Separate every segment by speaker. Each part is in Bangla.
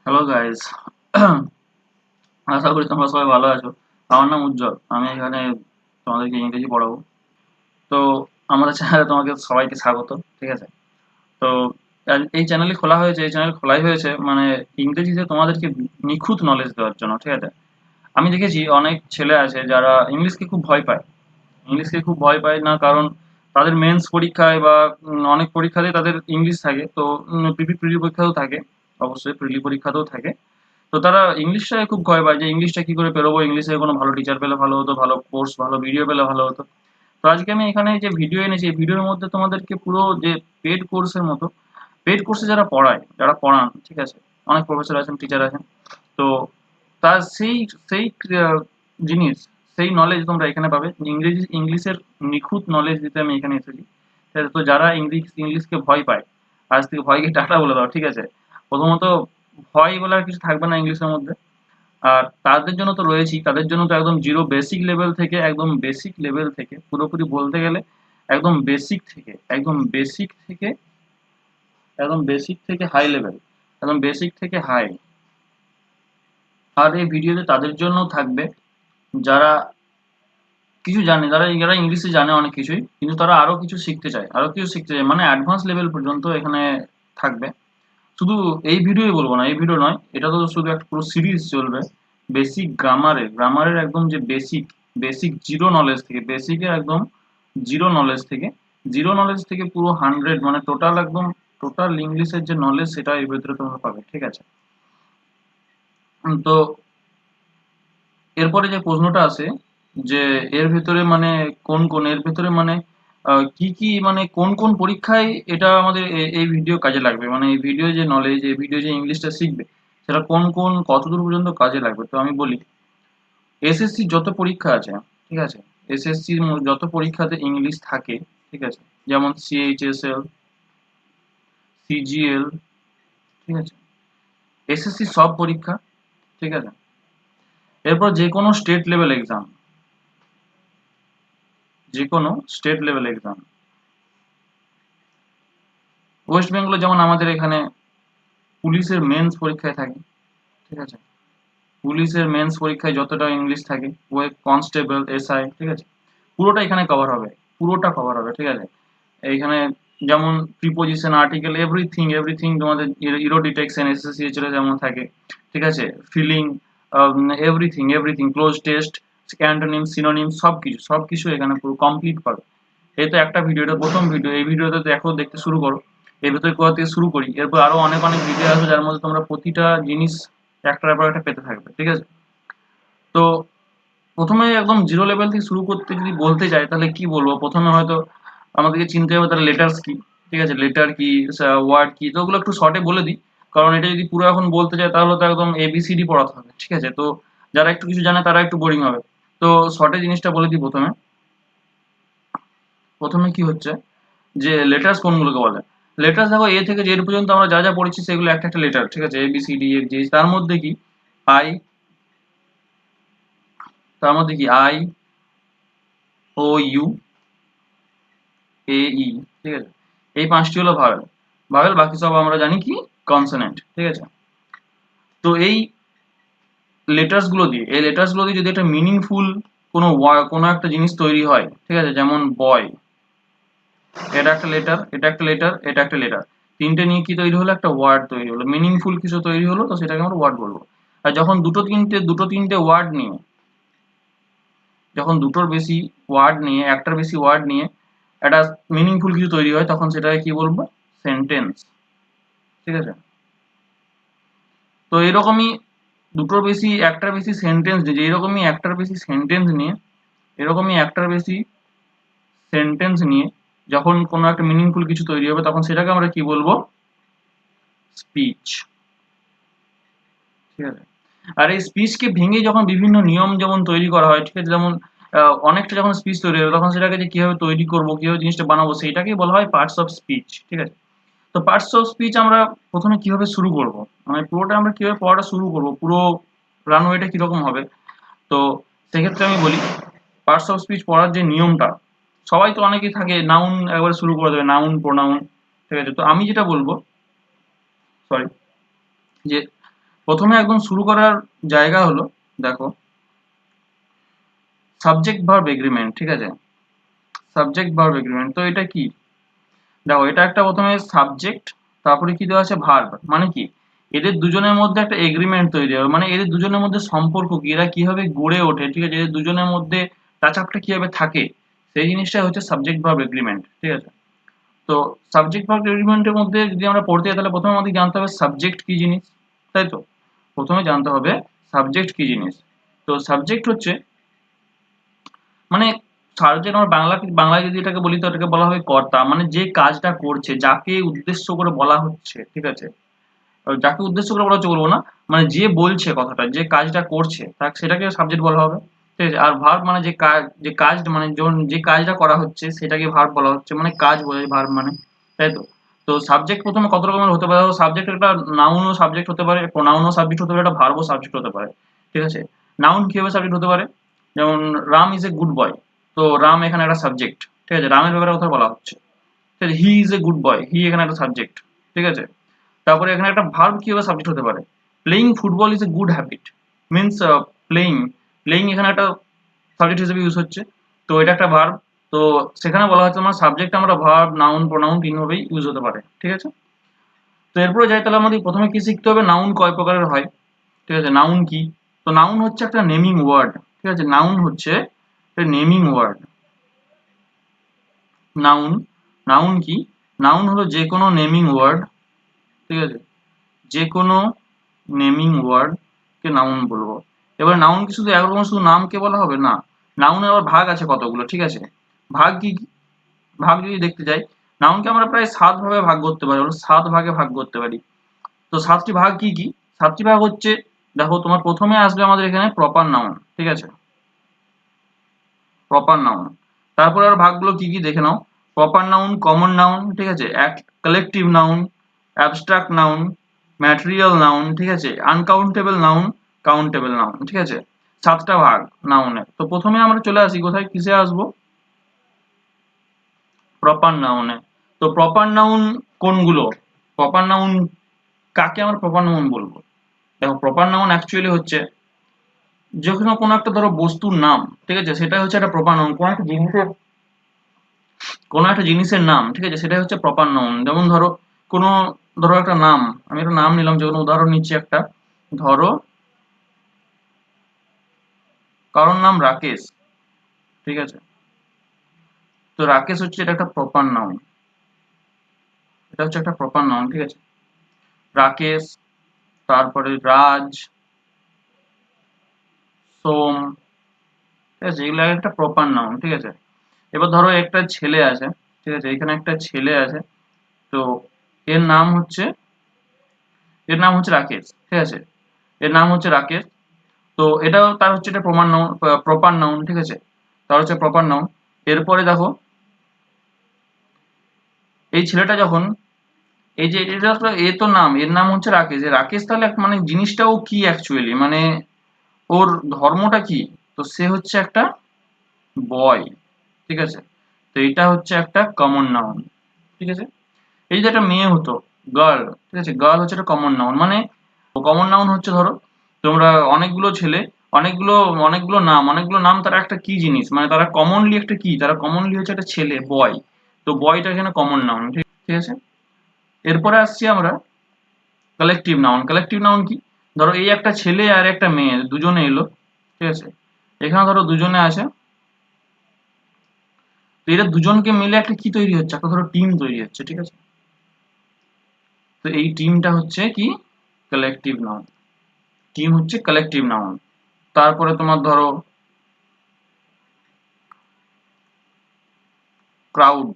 Speaker 1: Hello guys. আশা করি তোমরা সবাই ভালো আছো। আমার নাম উজ্জ্বল, আমি এখানে তোমাদেরকে ইংরেজি পড়াবো। তো আমাদের চ্যানেলে তোমাকে সবাইকে স্বাগত। ঠিক আছে? তো এই চ্যানেলই খোলা হয়েছে, এই চ্যানেল খোলাই হয়েছে মানে ইংরেজিতে তোমাদেরকে নিখুঁত নলেজ দেওয়ার জন্য। ঠিক আছে? আমি দেখেছি অনেক ছেলে আছে যারা ইংলিশকে খুব ভয় পায়। ইংলিশকে খুব ভয় পায় না, কারণ তাদের মেন্স পরীক্ষায় বা অনেক পরীক্ষাতেই তাদের ইংলিশ থাকে। তো প্রিলি পরীক্ষাতেও থাকে, অবশ্যই প্রিলি পরীক্ষাতেও থাকে। তো তারা ইংলিশটাকে খুব ভয় পায় যে ইংলিশটা কি করে পেরোবো, ইংলিশে কোনো ভালো টিচার পেলে ভালো হতো, ভালো কোর্স ভালো ভিডিও পেলে ভালো হতো। তো আজকে আমি এখানে যে ভিডিও এনেছি, এই ভিডিওর মধ্যে তোমাদেরকে পুরো যে পেড কোর্সের মতো, পেড কোর্সে যারা পড়ায়, যারা পড়ান, ঠিক আছে, অনেক প্রফেসর আছেন, টিচার আছেন। তো তার সেই সেই জিনিস, সেই নলেজ তোমরা এখানে পাবে। ইংলিশের নিখুঁত নলেজ দিতে আমি এখানে এসেছি। ঠিক আছে? তো যারা ইংলিশকে ভয় পায়, আজ থেকে ভয়কে টাটা বলে দাও। ঠিক আছে? প্রথমত ভয় বলে আর কিছু থাকবে না ইংলিশের মধ্যে। আর তাদের জন্য তো রয়েছেই, তাদের জন্য তো একদম জিরো বেসিক লেভেল থেকে, একদম বেসিক লেভেল থেকে পুরোপুরি বলতে গেলে একদম বেসিক থেকে, একদম বেসিক থেকে হাই লেভেল, একদম বেসিক থেকে হাই। আর এই ভিডিওতে তাদের জন্য থাকবে যারা কিছু জানে, যারা ইংলিশে জানে অনেক কিছুই, কিন্তু তারা আরো কিছু শিখতে চায়, মানে অ্যাডভান্স লেভেল পর্যন্ত এখানে থাকবে। শুধু এই ভিডিওই বলবো না, এই ভিডিও নয়, এটা তো শুধু একটা পুরো সিরিজ চলবে। বেসিক গ্রামারের একদম যে বেসিক, বেসিক জিরো নলেজ থেকে, বেসিকের একদম জিরো নলেজ থেকে, জিরো নলেজ থেকে পুরো 100, মানে টোটাল একদম টোটাল ইংলিশের যে নলেজ সেটা এর ভেতরে তোমরা পাবে। ঠিক আছে? তো এরপরে যে প্রশ্নটা আসে যে এর ভেতরে মানে এর ভেতরে মানে কি কি মানে কোন কোন পরীক্ষায় এটা আমাদের এই ভিডিও কাজে লাগবে, মানে এই ভিডিও যে নলেজ, এই ভিডিও যে ইংলিশটা শিখবে, সেটা কোন কোন কতদূর পর্যন্ত কাজে লাগবে। তো আমি বলি, এসএসসি যত পরীক্ষা আছে, ঠিক আছে, এসএসসির যত পরীক্ষাতে ইংলিশ থাকে, ঠিক আছে, যেমন সিএইচএসএল, সিজিএল, ঠিক আছে, এসএসসি সব পরীক্ষা, ঠিক আছে, এরপর যে কোনো স্টেট লেভেল এক্সাম, যে কোনো স্টেট লেভেল এক্সাম, ওয়েস্ট বেঙ্গলে যেমন আমাদের এখানে পুলিশের মেন্স পরীক্ষায় থাকে, ঠিক আছে, পুলিশের মেন্স পরীক্ষায় যতটা ইংলিশ থাকে, ওই কনস্টেবল, এসআই, ঠিক আছে, পুরোটা এখানে কভার হবে, পুরোটা কভার হবে। ঠিক আছে? এইখানে যেমন প্রিপোজিশন, আর্টিকেল, এভরিথিং এভরিথিং তোমাদের ইরো ডিটেকশন এসএসসি এর যেমন থাকে, ঠিক আছে, filling, everything everything, cloze test, antonym, synonym, সবকিছু সবকিছু এখানে পুরো কমপ্লিট পাবে। এই তো একটা ভিডিও, এটা প্রথম ভিডিও। এই ভিডিওতে দেখো, দেখতে শুরু করো, এর ভেতরে কোথা থেকে শুরু করি, এরপর আরো অনেক অনেক ভিডিও আসবে যার মধ্যে তোমরা প্রতিটা জিনিস একটার পর একটা পেতে থাকবে। ঠিক আছে? তো প্রথমে একদম জিরো লেভেল থেকে শুরু করতে যদি বলতে যাই, তাহলে কি বলবো, প্রথমে হয়তো আমাদেরকে চিনতে হবে তাহলে লেটার্স কি। ঠিক আছে? লেটার কি, ওয়ার্ড কি, তো ওগুলো একটু শর্টে বলে দিই, কারণ এটা যদি পুরো এখন বলতে যাই তাহলে তো একদম এবিসিডি পড়াতে হবে। ঠিক আছে? তো যারা একটু কিছু জানে তারা একটু বোরিং হবে। তো শর্টে জিনিসটা বলে দিই। প্রথমে প্রথমে কি হচ্ছে যে লেটার্স কোনগুলোকে বলে। লেটার্স দেখো, এ থেকে জেড পর্যন্ত আমরা যা যা পড়েছি সেগুলো একটা একটা লেটার। ঠিক আছে? এবিসিডি এর যে, তার মধ্যে কি আই, তার মধ্যে কি আই, ও, ইউ, এ, ই, ঠিক আছে, এই পাঁচটি হলো ভাওয়েল। ভাওয়েল, বাকি সব আমরা জানি কি কনসোনেন্ট। ঠিক আছে? তো এই লেটার্স গুলো দিয়ে যদি একটা মিনিংফুল কোনো একটা জিনিস তৈরি হয়, ঠিক আছে, যেমন বয়, এটা একটা লেটার, এটা একটা লেটার, এটা একটা লেটার, তিনটে নিয়ে কি তৈরি হলো, একটা ওয়ার্ড তৈরি হলো, মিনিংফুল কিছু তৈরি হলো, তো সেটাকে আমরা ওয়ার্ড বলবো। আর যখন দুটো তিনটে ওয়ার্ড নিয়ে, যখন দুটোর বেশি ওয়ার্ড নিয়ে, একটার বেশি ওয়ার্ড নিয়ে একটা মিনিংফুল কিছু তৈরি হয়, তখন সেটাকে কি বলবো, সেন্টেন্স। ঠিক আছে? তো এরকমই একটার বেশি সেন্টেন্স নিয়ে, এরকমই একটার বেশি সেন্টেন্স নিয়ে, এরকমই একটার বেশি সেন্টেন্স নিয়ে যখন কোনো একটা মিনিংফুল কিছু তৈরি হবে, তখন সেটাকে আমরা কি বলবো, স্পিচ। ঠিক আছে? আর এই স্পিচকে ভেঙে যখন বিভিন্ন নিয়ম যেমন তৈরি করা হয়, ঠিক আছে, যেমন অনেকটা যখন স্পিচ তৈরি হবে, তখন সেটাকে যে কিভাবে তৈরি করবো, কিভাবে জিনিসটা বানাবো, সেইটাকেই বলা হয় পার্টস অফ স্পিচ। ঠিক আছে? তো পার্টস অফ স্পিচ আমরা প্রথমে কিভাবে শুরু করব, মানে পুরোটা আমরা কিভাবে পড়াটা শুরু করব, পুরো রানওয়েটা কিরকম হবে। তো সেক্ষেত্রে আমি বলি, পার্টস অফ স্পিচ পড়ার যে নিয়মটা, সবাই তো অনেকেই থাকে নাউন একবারে শুরু করে দেবে, নাউন প্রোনাউন। ঠিক আছে? তো আমি যেটা বলবো, সরি, যে প্রথমে একদম শুরু করার জায়গা হলো, দেখো, সাবজেক্ট ভার্ব এগ্রিমেন্ট, ঠিক আছে? সাবজেক্ট ভার্ব এগ্রিমেন্ট, তো এটা কি? দেখো, এটা একটা প্রথমে সাবজেক্ট, তারপরে কি দেওয়া আছে ভার্ব, মানে কি এদের দুজনের মধ্যে একটা এগ্রিমেন্ট তৈরি হবে, মানে এদের দুজনের মধ্যে সম্পর্ক কি, এরা কিভাবে গড়ে ওঠে, ঠিক আছে, এদের দুজনের মধ্যে টাচ আপটা কিভাবে থাকে, সেই জিনিসটাই হচ্ছে সাবজেক্ট ভার্ব এগ্রিমেন্ট, ঠিক আছে? তো সাবজেক্ট ভার্ব এগ্রিমেন্টের মধ্যে যদি আমরা পড়তে যাই, তাহলে প্রথমে আমাদের জানতে হবে সাবজেক্ট কি জিনিস, তাই তো? প্রথমে জানতে হবে সাবজেক্ট কি জিনিস। তো সাবজেক্ট হচ্ছে, মানে সাবজেক্ট, আমরা বাংলায় যদি এটাকে বলি, তো এটাকে বলা হবে কর্তা, মানে যে কাজটা করছে, যাকে উদ্দেশ্য করে বলা হচ্ছে, ঠিক আছে? যাকে উদ্দেশ্য করে বলা হচ্ছে বলবো না, মানে যে বলছে কথাটা, যে কাজটা করছে, তাকে সেটাকে সাবজেক্ট বলা হবে, ঠিক আছে? আর ভার্ব মানে যে কাজ মানে যে কাজটা করা হচ্ছে সেটাকে ভার্ব বলা হচ্ছে, মানে কাজ বোঝায় ভার্ব মানে, তাই তো? তো সাবজেক্ট প্রথমে কত রকমের হতে পারে, সাবজেক্ট একটা নাউন ও সাবজেক্ট হতে পারে, প্রোনাউন ও সাবজেক্ট হতে পারে, একটা ভার্ব ও সাবজেক্ট হতে পারে, ঠিক আছে? নাউন কিভাবে সাবজেক্ট হতে পারে, যেমন Ram is a good boy, তো রাম এখানে একটা সাবজেক্ট, ঠিক আছে, রামের ব্যাপারে কথা বলা হচ্ছে, ঠিক আছে? He is a good boy, হি এখানে একটা সাবজেক্ট, ঠিক আছে? তারপরে এখানে একটা ভার্ব কিভাবে সাবজেক্ট হতে পারে, playing football is a good habit, means playing, playing এখানে একটা সাবজেক্ট হিসেবে ইউজ হচ্ছে, তো এটা একটা ভার্ব। তো সেখানে বলা হচ্ছে আমার সাবজেক্ট, আমরা ভার্ব নাউন প্রোনাউন তিনভাবেই ইউজ হতে পারে, ঠিক আছে? তো এরপরে যাই, তাহলে আমাদের প্রথমে কি শিখতে হবে, নাউন কয় প্রকারের হয়, ঠিক আছে? নাউন কি? তো নাউন হচ্ছে একটা নেমিং ওয়ার্ড, ঠিক আছে? নাউন হচ্ছে একটা নেমিং ওয়ার্ড। নাউন, নাউন কি? নাউন হলো যে কোনো নেমিং ওয়ার্ড, ঠিক আছে? যে কোনো নেমিং ওয়ার্ড কে নাউন বলবো। এবার নাউন কি শুধু একরকম শুধু নামকে বলা হবে না, নাউনের আবার ভাগ আছে কতগুলো, ঠিক আছে? ভাগ কি কি? ভাগ যদি দেখতে যাই, নাউনকে আমরা প্রায় 7 ভাগে ভাগ করতে পারি, 7 ভাগে ভাগ করতে পারি। তো 7টি ভাগ কি কি? 7টি ভাগ হচ্ছে, দেখো, তোমার প্রথমে আসবে আমাদের এখানে প্রপার নাউন, ঠিক আছে? Proper noun. তারপরে আর ভাগগুলো কি কি দেখে নাও। প্রপার নাউন, কমন নাউন, ঠিক আছে, collective noun, abstract noun, material noun, ঠিক আছে, আনকাউন্টেবল নাউন, কাউন্টেবল নাউন, ঠিক আছে? 7টা ভাগ নাউনের। তো প্রথমে আমরা চলে আসি কোথায়, কিসে আসবো, প্রপার নাউনে। তো প্রপার নাউন কোনগুলো, প্রপার নাউন কাকে আমরা প্রপার নাউন বলবো? দেখো, প্রপার নাউন অ্যাকচুয়ালি হচ্ছে যখন কোনো একটা, ধরো, বস্তুর নাম, ঠিক আছে, সেটা হচ্ছে একটা প্রপার নাউন। কোনো একটা জিনিসের নাম, ঠিক আছে, সেটাই হচ্ছে প্রপার নাউন। যেমন ধরো, কোনো, ধরো একটা নাম, আমি একটা নাম নিলাম, যে কোনো উদাহরণ নিচ্ছি একটা, ধরো কারোর নাম রাকেশ, ঠিক আছে? তো রাকেশ হচ্ছে, এটা একটা প্রপার নাউন, এটা হচ্ছে একটা প্রপার নাউন, ঠিক আছে? রাকেশ, তারপরে রাজ, সোম, ঠিক আছে, এগুলো একটা প্রপার নাউন, ঠিক আছে? এবার ধরো একটা ছেলে আছে, ঠিক আছে, এখানে একটা ছেলে আছে, তো এর নাম হচ্ছে এর নাম হচ্ছে রাকেশ, ঠিক আছে? এর নাম হচ্ছে রাকেশ। তো এটাও তার হচ্ছে এটা প্রপার নাউন, ঠিক আছে? তার হচ্ছে প্রপার নাউন। এরপরে দেখো, এই ছেলেটা যখন, এই যে এটা তো, এ তো নাম, এর নাম হচ্ছে রাকেশ, রাকেশ তাহলে মানে জিনিসটাও কি অ্যাকচুয়ালি, মানে ওর ধর্মটা কি? তো সে হচ্ছে একটা বয়, ঠিক আছে? তো এটা হচ্ছে একটা কমন নাউন, ঠিক আছে? এই যে একটা মেয়ে হতো, গার্ল, ঠিক আছে, গার্ল হচ্ছে একটা কমন নাউন, মানে কমন নাউন হচ্ছে, ধরো তোমরা অনেকগুলো ছেলে, অনেকগুলো অনেকগুলো নাম তারা একটা কি জিনিস, মানে তারা কমনলি একটা কি, তারা কমনলি হচ্ছে একটা ছেলে, বয়। তো বয়টা এখানে কমন নাউন, ঠিক ঠিক আছে? এরপরে আসছি আমরা কালেকটিভ নাউন। কালেকটিভ নাউন কি? ধরো এই একটা ছেলে আর একটা মেয়ে দুজনে এলো, ঠিক আছে? এখানে ধরো দুজনে আছে, তো এরা দুজনকে মিলে একটা কি তৈরি হচ্ছে, একটা ধরো টিম তৈরি হচ্ছে, ঠিক আছে? তো এই টিমটা হচ্ছে কি, কালেকটিভ নাউন। টিম হচ্ছে কালেকটিভ নাউন। তারপরে তোমার ধরো ক্রাউড,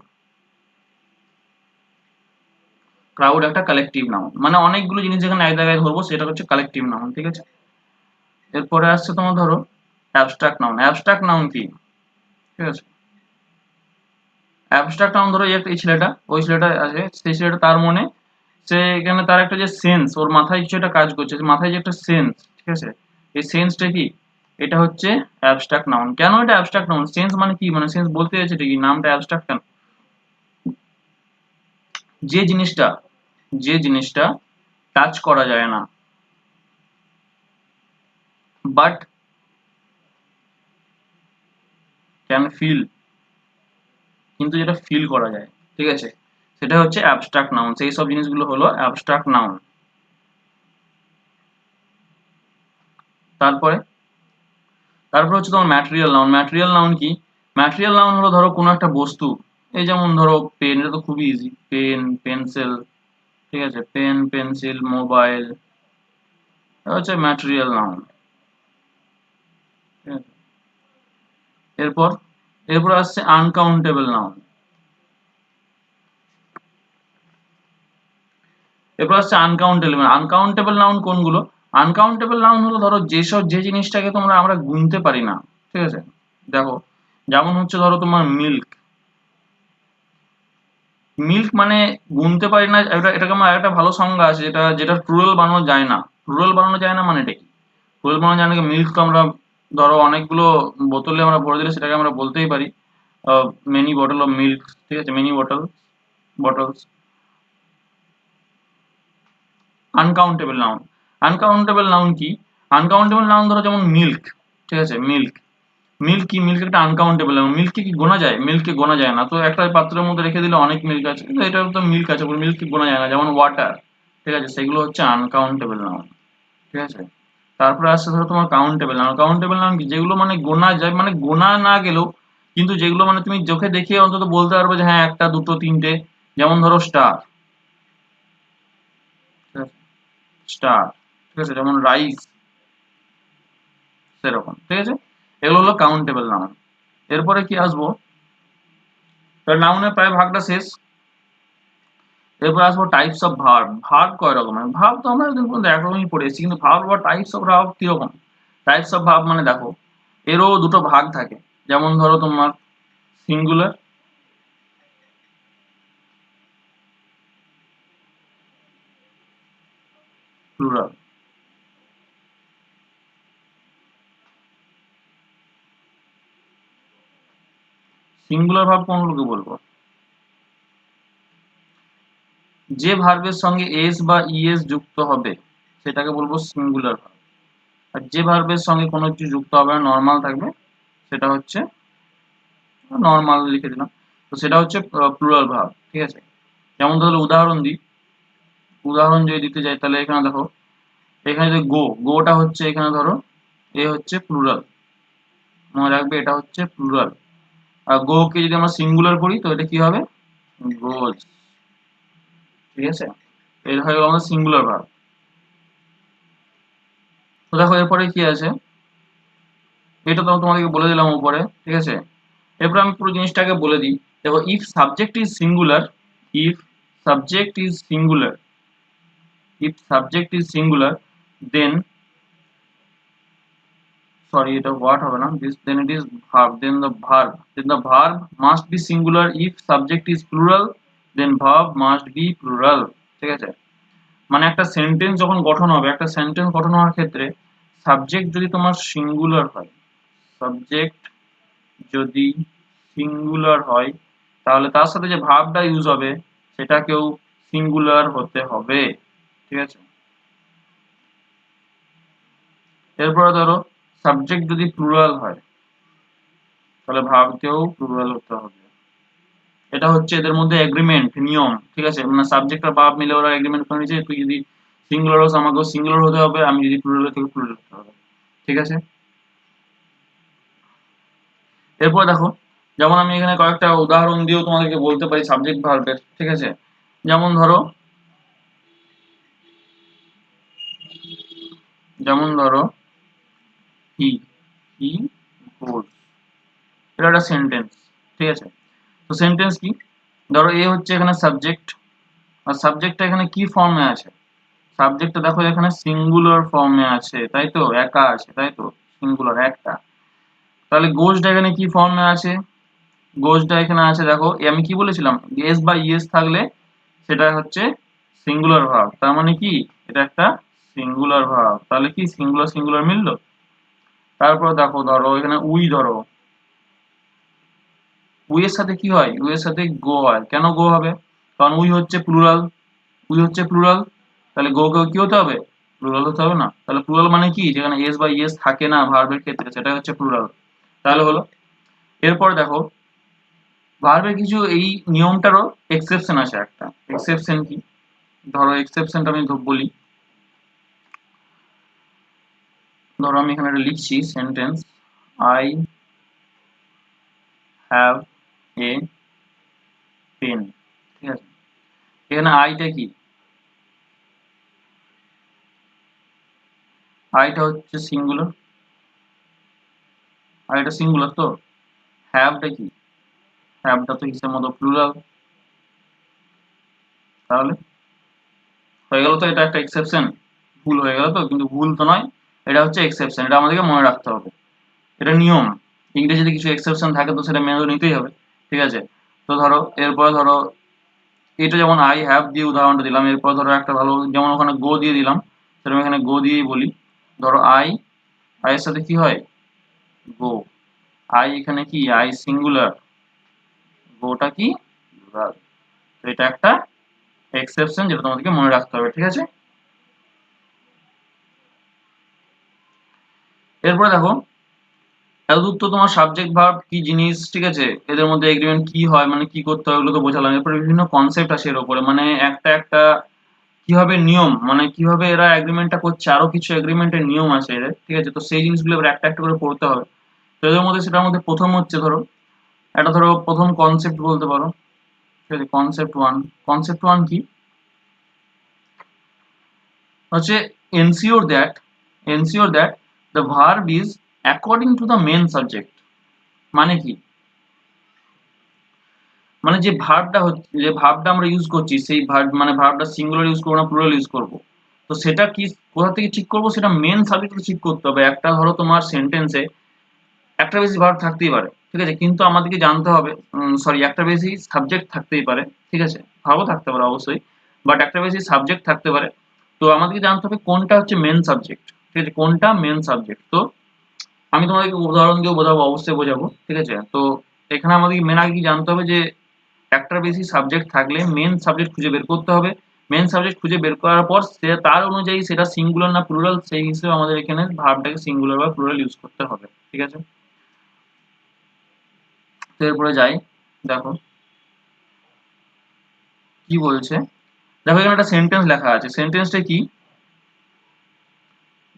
Speaker 1: ক্রাউড একটা কালেকটিভ নাউন, মানে অনেকগুলো জিনিস যেখানে এক জায়গায় ধরবো সেটা হচ্ছে কালেকটিভ নাউন, ঠিক আছে? এরপরে আসছে তোমার ধরো অ্যাবস্ট্রাক্ট নাউন। অ্যাবস্ট্রাক্ট নাউন কি? ঠিক আছে, অ্যাবস্ট্রাক্ট নাউন, ধরো এই ছেলেটা, ওই ছেলেটা আছে, সেই ছেলেটা তার মনে, সে এখানে তার একটা যে সেন্স, ওর মাথায় কিছু একটা কাজ করছে, মাথায় যে একটা সেন্স, ঠিক আছে, এই সেন্সটা কি, এটা হচ্ছে অ্যাবস্ট্রাক্ট নাউন। কেন এটা অ্যাবস্ট্রাক্ট নাউন? সেন্স মানে কি, মানে সেন্স বলতে চাইছে কি, নামটা অ্যাবস্ট্রাক্ট কেন? যে জিনিসটা যে জিনিসটা টাচ করা যায় না, বাট ক্যান ফিল, কিন্তু যেটা ফিল করা যায়, ঠিক আছে, সেটা হচ্ছে অ্যাবস্ট্রাক্ট নাউন। সেই সব জিনিসগুলো হলো অ্যাবস্ট্রাক্ট নাউন। তারপরে হচ্ছে তোমার ম্যাটেরিয়াল নাউন। ম্যাটেরিয়াল নাউন কি? ম্যাটেরিয়াল নাউন হলো ধরো কোনো একটা বস্তু, এই যেমন ধরো পেন, এটা তো খুবই ইজি, পেন, পেন্সিল, ঠিক আছে, পেন, পেন্সিল, মোবাইল, এটা হচ্ছে ম্যাটেরিয়াল নাউন। ঠিক আছে, এরপর আসছে আনকাউন্টেবল নাউন। এরপর আসছে আনকাউন্টেবল। আনকাউন্টেবল নাউন কোনগুলো? আনকাউন্টেবল নাউন হলো ধরো যে জিনিসটাকে আমরা গুনতে পারি না, ঠিক আছে, দেখো যেমন হচ্ছে ধরো তোমার মিল্ক। মিল্ক মানে গুনতে পারি না, এটাকে আমার একটা ভালো সংজ্ঞা আছে, যেটা প্লুরাল বানানো যায় না। প্লুরাল বানানো যায় না মানে এটা কি? প্লুরাল বানানো যায় না, মিল্ক তো আমরা ধরো অনেকগুলো বোতলে আমরা ভরে দিলে সেটাকে আমরা বলতেই পারি মেনি বটল অফ মিল্ক, ঠিক আছে, many bottles. Uncountable noun. Uncountable noun কি? আনকাউন্টেবল নাউন ধরো যেমন মিল্ক, ঠিক আছে, মিল্ক। মিল্ক কি? মিল্ক একটা আনকাউন্টেবল নাউন। মিল্ক কি গোনা যায়? মিল্ককে গোনা যায় না। তো একটা পাত্রের মধ্যে রেখে দিলে অনেক মিল্ক আছে, কিন্তু এটা তো মিল্ক আছে, মিল্ককে গোনা যায় না। যেমন ওয়াটার, ঠিক আছে, সেগুলো হচ্ছে আনকাউন্টেবল নাউন, ঠিক আছে। তারপরে আসছে ধরো তোমার কাউন্টেবল নাউন। কাউন্টেবল নাউন কি? যেগুলো মানে গোনা যায়, মানে গোনা না গেলেও কিন্তু যেগুলো মানে তুমি চোখে দেখিয়ে অন্তত বলতে পারবে যে হ্যাঁ একটা, দুটো, তিনটে। যেমন ধরো স্টার, স্টার, ঠিক আছে, যেমন রাইস, সেরকম, ঠিক আছে। এগুলো হলো কাউন্টেবল নাউন। এরপরে কি আসবো, নাউনের প্রায় ভাগটা শেষ। এরপর আসবো টাইপস অফ ভার্ব। ভার্ব কয় রকমের? ভার্ব তো আমরা এতদিন পর্যন্ত একরকমই পড়েছি, কিন্তু ভার্ব বা টাইপস অফ ভার্ব কিরকম? টাইপস অফ ভার্ব মানে দেখো এরও দুটো ভাগ থাকে। যেমন ধরো তোমার সিঙ্গুলার, প্লুরাল। সিঙ্গুলার ভার্ব কোনগুলোকে বলবো? যে ভার্বের সঙ্গে এস বা ইএস যুক্ত হবে সেটাকে বলবো সিঙ্গুলার ভার্ব। আর যে ভার্বের সঙ্গে কোনো কিছু যুক্ত হবে না, নর্মাল থাকবে, সেটা হচ্ছে, নর্মাল লিখে দিলাম, তো সেটা হচ্ছে প্লুরাল ভার্ব, ঠিক আছে। যেমন ধরো উদাহরণ দিই, উদাহরণ যদি দিতে যাই তাহলে এখানে দেখো, এখানে যে গোটা হচ্ছে, এখানে ধরো এ হচ্ছে প্লুরাল, মনে রাখবে এটা হচ্ছে প্লুরাল। আর গো কে যদি আমরা সিঙ্গুলার করি তো এটা কি হবে? গোজ, ঠিক আছে। এটা হয়ে গেল আমাদের সিঙ্গুলার ভার্ব। তো দেখো এরপরে কি আছে, এটা তো তোমাদেরকে বলে দিলাম উপরে, ঠিক আছে। এরপর আমি পুরো জিনিসটাকে বলে দিই। দেখো if subject is singular, if subject is singular, if subject is singular, then, sorry এটা what হবে না, this then it is verb, then the verb must be singular. If subject is plural, then verb must be plural, ঠিক আছে। মানে একটা সেন্টেন্স যখন গঠন হবে, একটা সেন্টেন্স গঠন হওয়ার ক্ষেত্রে সাবজেক্ট যদি তোমার সিঙ্গুলার হয়, সাবজেক্ট যদি সিঙ্গুলার হয়, তাহলে তার সাথে যে ভার্বটা ইউজ হবে সেটাকেও সিঙ্গুলার হতে হবে, ঠিক আছে। এরপরে ধরো সাবজেক্ট যদি প্লুরাল হয় তাহলে ভার্বকেও প্লুরাল হতে হবে। এটা হচ্ছে এদের মধ্যে এগ্রিমেন্ট, নিয়ম, ঠিক আছে। মানে সাবজেক্ট আর ভার্ব মিলে ওরা এগ্রিমেন্ট করে নিয়েছে, তুই যদি সিঙ্গুলার হোস আমাকেও সিঙ্গুলার হতে হবে, আমি যদি প্লুরাল হই তোকে প্লুরাল হতে হবে, ঠিক আছে। এরপর দেখো, যেমন আমি এখানে কয়েকটা উদাহরণ দিয়েও তোমাদেরকে বলতে পারি সাবজেক্ট ভার্বের, ঠিক আছে। যেমন ধরো, যেমন ধরো হি, হি গোজ, এটা একটা সেন্টেন্স, ঠিক আছে। তো সেন্টেন্স কি? ধরো এ হচ্ছে এখানে সাবজেক্ট, আর সাবজেক্টটা এখানে কি ফর্মে আছে? সাবজেক্টটা দেখো এখানে সিঙ্গুলার ফর্মে আছে, তাই তো, একা আছে, তাই তো, সিঙ্গুলার একটা। তাহলে গোজটা এখানে কি ফর্মে আছে? গোজটা এখানে আছে দেখো, আমি কি বলেছিলাম, এস বা ইএস থাকলে সেটা হচ্ছে সিঙ্গুলার ভার্ব, তার মানে কি এটা একটা সিঙ্গুলার ভার্ব। তাহলে কি সিঙ্গুলার সিঙ্গুলার মিললো। তারপর দেখো, ধরো এখানে উই, ধরো উই এর সাথে কি হয়? উই এর সাথে গো হয়। কেন গো হবে? কারণ উই হচ্ছে প্লুরাল, উই হচ্ছে প্লুরাল, তাহলে গো কেও কি হতে হবে? প্লুরাল হতে হবে না? তাহলে প্লুরাল মানে কি, যেখানে এস বা ইএস থাকে না ভার্বের ক্ষেত্রে, সেটা হচ্ছে প্লুরাল। তাহলে হলো, এরপর দেখো ভার্বের কিছু এই নিয়মটারও এক্সেপশন আছে একটা। এক্সেপশন কি, ধরো এক্সেপশনটা আমি বলি। ধরো আমি এখানে একটা লিখছি sentence, I have a pen, ঠিক আছে। এখানে আইটা কি, আইটা হচ্ছে সিঙ্গুলার, আইটা সিঙ্গুলার তো। হ্যাভটা কি, হ্যাভটা তো হিসেব মতো প্লুরাল। তাহলে হয়ে গেল তো, এটা একটা এক্সেপশন। ভুল হয়ে গেল তো, কিন্তু ভুল তো নয়, এটা হচ্ছে এক্সেপশন, এটা আমাদেরকে মনে রাখতে হবে, এটা নিয়ম। ইংরেজিতে কিছু এক্সেপশন থাকে তো সেটা মেনে নিতেই হবে, ঠিক আছে। তো ধরো এরপরে ধরো এটা যেমন আই হ্যাভ দিয়ে উদাহরণটা দিলাম, এরপর ধরো একটা ভালো, যেমন ওখানে গো দিয়ে দিলাম, সেরকম এখানে গো দিয়েই বলি। ধরো আই, আই এর সাথে কি হয়, গো। আই এখানে কি, আই সিঙ্গুলার, গোটা কি প্লুরাল। তো এটা একটা এক্সেপশন যেটা তোমাদেরকে মনে রাখতে হবে, ঠিক আছে। এরপরে দেখো, এতদূর তো তোমার সাবজেক্ট ভার্ব কি জিনিস, ঠিক আছে, এদের মধ্যে এগ্রিমেন্ট কি হয়, মানে কি করতে হয়, ওগুলো তো বোঝালাম। এরপরে বিভিন্ন কনসেপ্ট আছে এর উপরে, মানে একটা একটা কিভাবে নিয়ম, মানে কিভাবে এরা এগ্রিমেন্টটা করছে, আরো কিছু এগ্রিমেন্টের নিয়ম আছে এদের, ঠিক আছে। তো সেই জিনিসগুলো এবার একটা একটা করে পড়তে হবে। তো এদের মধ্যে, সেটার মধ্যে প্রথম হচ্ছে ধরো, একটা ধরো প্রথম কনসেপ্ট বলতে পারো, ঠিক আছে, কনসেপ্ট ওয়ান। কনসেপ্ট ওয়ান কি হচ্ছে, ensure that, ensure that the verb is according to the main subject. মানে কি, মানে যে ভার্বটা হচ্ছে, যে ভার্বটা আমরা ইউজ করছি, সেই ভার্ব মানে ভার্বটা সিঙ্গুলার ইউজ করবো না প্লুরাল ইউজ করবো, তো সেটা কি কোথা থেকে ঠিক করবো, সেটা মেন সাবজেক্ট ঠিক করতে হবে। একটা ধরো তোমার সেন্টেন্সে একটা বেশি ভার্ব থাকতেই পারে, ঠিক আছে, কিন্তু আমাদেরকে জানতে হবে, সরি, একটা বেশি সাবজেক্ট থাকতেই পারে, ঠিক আছে, ভার্বও থাকতে পারে অবশ্যই, বাট একটা বেশি সাবজেক্ট থাকতে পারে। তো আমাদেরকে জানতে হবে কোনটা হচ্ছে মেন সাবজেক্ট, ঠিক আছে, কোনটা মেন সাবজেক্ট। তো আমি তোমাদেরকে উদাহরণ দিয়ে বোঝাবো, অবশ্যই বোঝাবো, ঠিক আছে। তো এখানে আমাদেরকে মেন আগে কি জানতে হবে, যে একটার বেশি সাবজেক্ট থাকলে মেন সাবজেক্ট খুঁজে বের করতে হবে। মেন সাবজেক্ট খুঁজে বের করার পর সে তার অনুযায়ী সেটা সিঙ্গুলার না প্লুরাল, সেই হিসেবে আমাদের এখানে ভার্বটাকে সিঙ্গুলার বা প্লুরাল ইউজ করতে হবে, ঠিক আছে। তো এরপরে যাই, দেখো কি বলছে। দেখো এখানে একটা সেন্টেন্স লেখা আছে, সেন্টেন্সটা কি,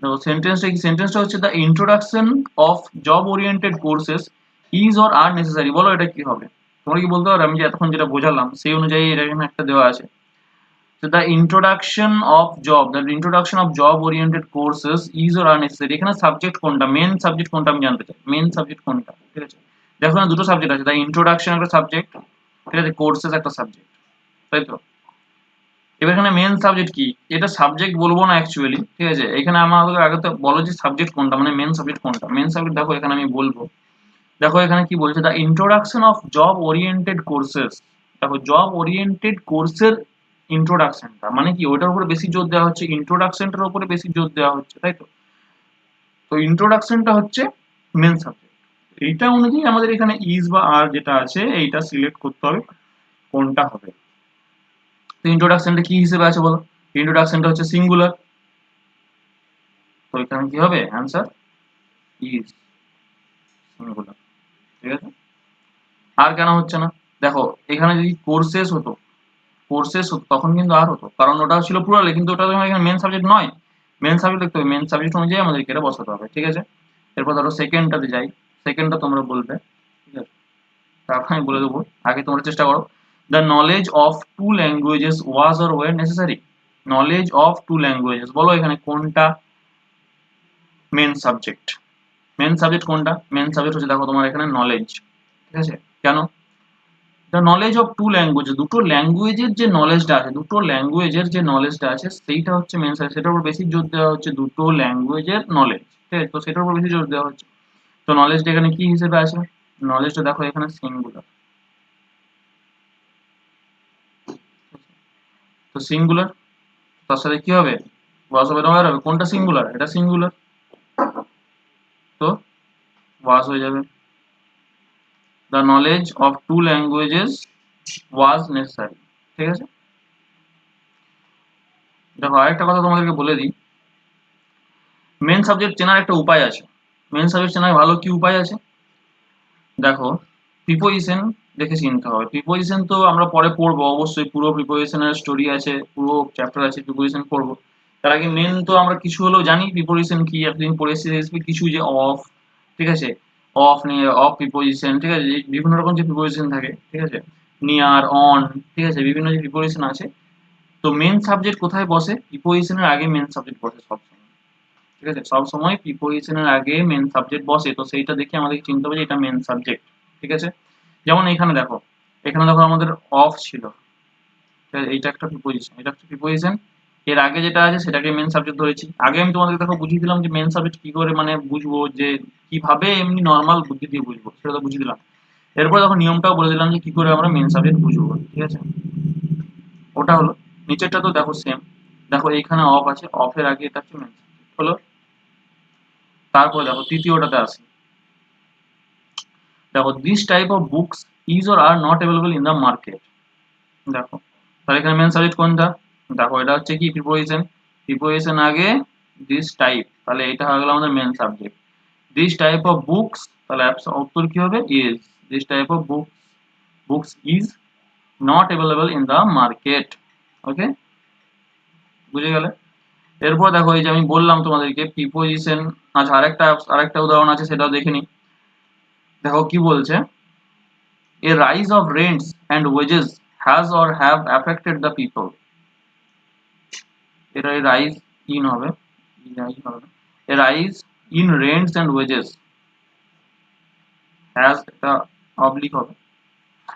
Speaker 1: দেখো সেন্টেন্সটা কি, সেন্টেন্সটা হচ্ছে the introduction of job oriented courses is or R necessary. বলো এটা কি হবে, তোমরা কি বলতে পারো? আমি যে এতক্ষণ যেটা বোঝালাম সেই অনুযায়ী এটা এখানে একটা দেওয়া আছে। So the introduction of job oriented courses is or are necessary। এখানে সাবজেক্ট কোনটা, মেন সাবজেক্ট কোনটা আমি জানতে চাই, মেন সাবজেক্ট কোনটা, ঠিক আছে। দেখো না, দুটো সাবজেক্ট আছে, দ্য ইন্ট্রোডাকশন একটা সাবজেক্ট, ঠিক আছে, কোর্সেস একটা সাবজেক্ট, তাই তো। এবার এখানে মেন সাবজেক্ট কি, এটা সাবজেক্ট বলবো না অ্যাকচুয়ালি, ঠিক আছে। এখানে আমাদের আগে তো বলো যে সাবজেক্ট কোনটা, মানে মেন সাবজেক্ট কোনটা। মেন সাবজেক্ট দেখো এখানে আমি বলবো, দেখো এখানে কি বলছে, the introduction of job oriented courses. দেখো জব ওরিয়েন্টেড কোর্সের ইন্ট্রোডাকশনটা মানে কি, ওটার উপরে বেশি জোর দেওয়া হচ্ছে, ইন্ট্রোডাকশনটার উপরে বেশি জোর দেওয়া হচ্ছে, তাই তো। তো ইন্ট্রোডাকশনটা হচ্ছে মেন সাবজেক্ট, এইটা অনুযায়ী আমাদের এখানে ইজ বা আর যেটা আছে এইটা সিলেক্ট করতে হবে কোনটা হবে। তো ইন্ট্রোডাকশনটা কি হিসেবে আছে বলো, ইন্ট্রোডাকশনটা হচ্ছে সিঙ্গুলার, তো এখানে কি হবে অ্যান্সার, ইজ সিঙ্গুলার, ঠিক আছে। আর কেন হচ্ছে না, দেখো এখানে যদি কোর্সেস হতো, কোর্সেস হতো তখন কিন্তু আর হতো, কারণ ওটা ছিল প্লুরালে, কিন্তু ওটা তো এখানে মেন সাবজেক্ট নয়। মেন সাবজেক্ট দেখতে হবে, মেন সাবজেক্ট অনুযায়ী আমাদেরকে এটা বসাতে হবে, ঠিক আছে। এরপর ধরো সেকেন্ডটাতে যাই, সেকেন্ডটা তোমরা বলবে, ঠিক আছে, তারপর আমি বলে দেবো, আগে তোমরা চেষ্টা করো। The knowledge of two languages was or were necessary. Knowledge of two languages, বলো এখানে কোনটা মেন সাবজেক্ট, মেন সাবজেক্ট কোনটা, মেন সাবজেক্ট হচ্ছে দেখো তোমার এখানে নলেজ, ঠিক আছে। কেন, the knowledge of two language, দুটো ল্যাঙ্গুয়েজের যে নলেজটা আছে, দুটো ল্যাঙ্গুয়েজের যে নলেজটা আছে সেইটা হচ্ছে মেন সাবজেক্ট, সেটার উপর বেশি জোর দেওয়া হচ্ছে, দুটো ল্যাঙ্গুয়েজের নলেজ, ঠিক আছে, তো সেটার উপর বেশি জোর দেওয়া হচ্ছে। তো নলেজটা এখানে কি হিসেবে আছে, নলেজটা দেখো এখানে সিঙ্গুলার, তো সিঙ্গুলার, তার সাথে কি হবে, ওয়াজ হবে না ওয়ার হবে, কোনটা সিঙ্গুলার, এটা সিঙ্গুলার, তো ওয়াজ হয়ে যাবে। The knowledge of two languages was necessary, ঠিক আছে। দেখো আরেকটা কথা তোমাদেরকে বলে দিই, মেন সাবজেক্ট চেনার একটা উপায় আছে। মেন সাবজেক্ট চেনার ভালো কি উপায় আছে? দেখো, প্রিপোজিশন দেখে চিনতে হবে। প্রিপোজিশন তো আমরা পরে পড়বো অবশ্যই, পুরো প্রিপোজিশনের স্টোরি আছে, পুরো চ্যাপ্টার আছে প্রিপোজিশন পড়বো। তার আগে মেন তো আমরা কিছু হলেও জানি প্রিপোজিশন কি, এতদিন পড়ে এসেছি কিছু, যে অফ, ঠিক আছে, অফ নিয়ে অফ প্রিপোজিশন, ঠিক আছে, বিভিন্ন রকম যে প্রিপোজিশন থাকে, ঠিক আছে, নিয়ার, অন, ঠিক আছে, বিভিন্ন যে প্রিপোজিশন আছে। তো মেন সাবজেক্ট কোথায় বসে? প্রিপোজিশনের আগে মেন সাবজেক্ট বসে সবসময়, ঠিক আছে, সবসময় প্রিপোজিশনের আগে মেন সাবজেক্ট বসে। তো সেইটা দেখে আমাদের চিনতে হবে যে এটা মেন সাবজেক্ট, ঠিক আছে। যেমন এখানে দেখো, এখানে দেখো আমাদের অফ ছিল, এইটা একটা প্রিপোজিশন, এটা একটা প্রিপোজিশন। এর আগে যেটা আছে সেটাকে মেন সাবজেক্ট ধরেছি। আগে আমি তোমাদের দেখো বুঝিয়ে দিলাম যে মেন সাবজেক্ট কি করে মানে বুঝবো, যে কিভাবে এমনি নর্মাল বুদ্ধি দিয়ে বুঝবো সেটা তো বুঝিয়ে দিলাম। এরপর দেখো নিয়মটাও বলে দিলাম যে কি করে আমরা মেন সাবজেক্ট বুঝবো, ঠিক আছে। ওটা হলো, নিচেরটা তো দেখো সেম। দেখো এইখানে অফ আছে, অফের আগে এটা হচ্ছে মেন সাবজেক্ট হলো। তারপর দেখো তৃতীয়টাতে আসি। দেখো, this type of books is or are not available in the market. দেখো, তাহলে এখানে মেন সাবজেক্ট কোনটা? দেখো, এটা হচ্ছে কি প্রিপোজিশন, প্রিপোজিশন আগে দিস টাইপ, তাহলে এটা হয়ে গেল আমাদের main subject. This type of books, তাহলে উত্তর কি হবে? Is. This type of books is not available in the market. Okay, বুঝে গেলে? এরপর দেখো, এই যে আমি বললাম তোমাদেরকে প্রিপোজিশন। আচ্ছা, আরেকটা উদাহরণ আছে, সেটাও দেখে নিই। দেখো কি বলছে, a rise of rents and wages has or have affected the people. এটা rise in হবে, a rise in rents and wages has, এটা অবলিক হবে,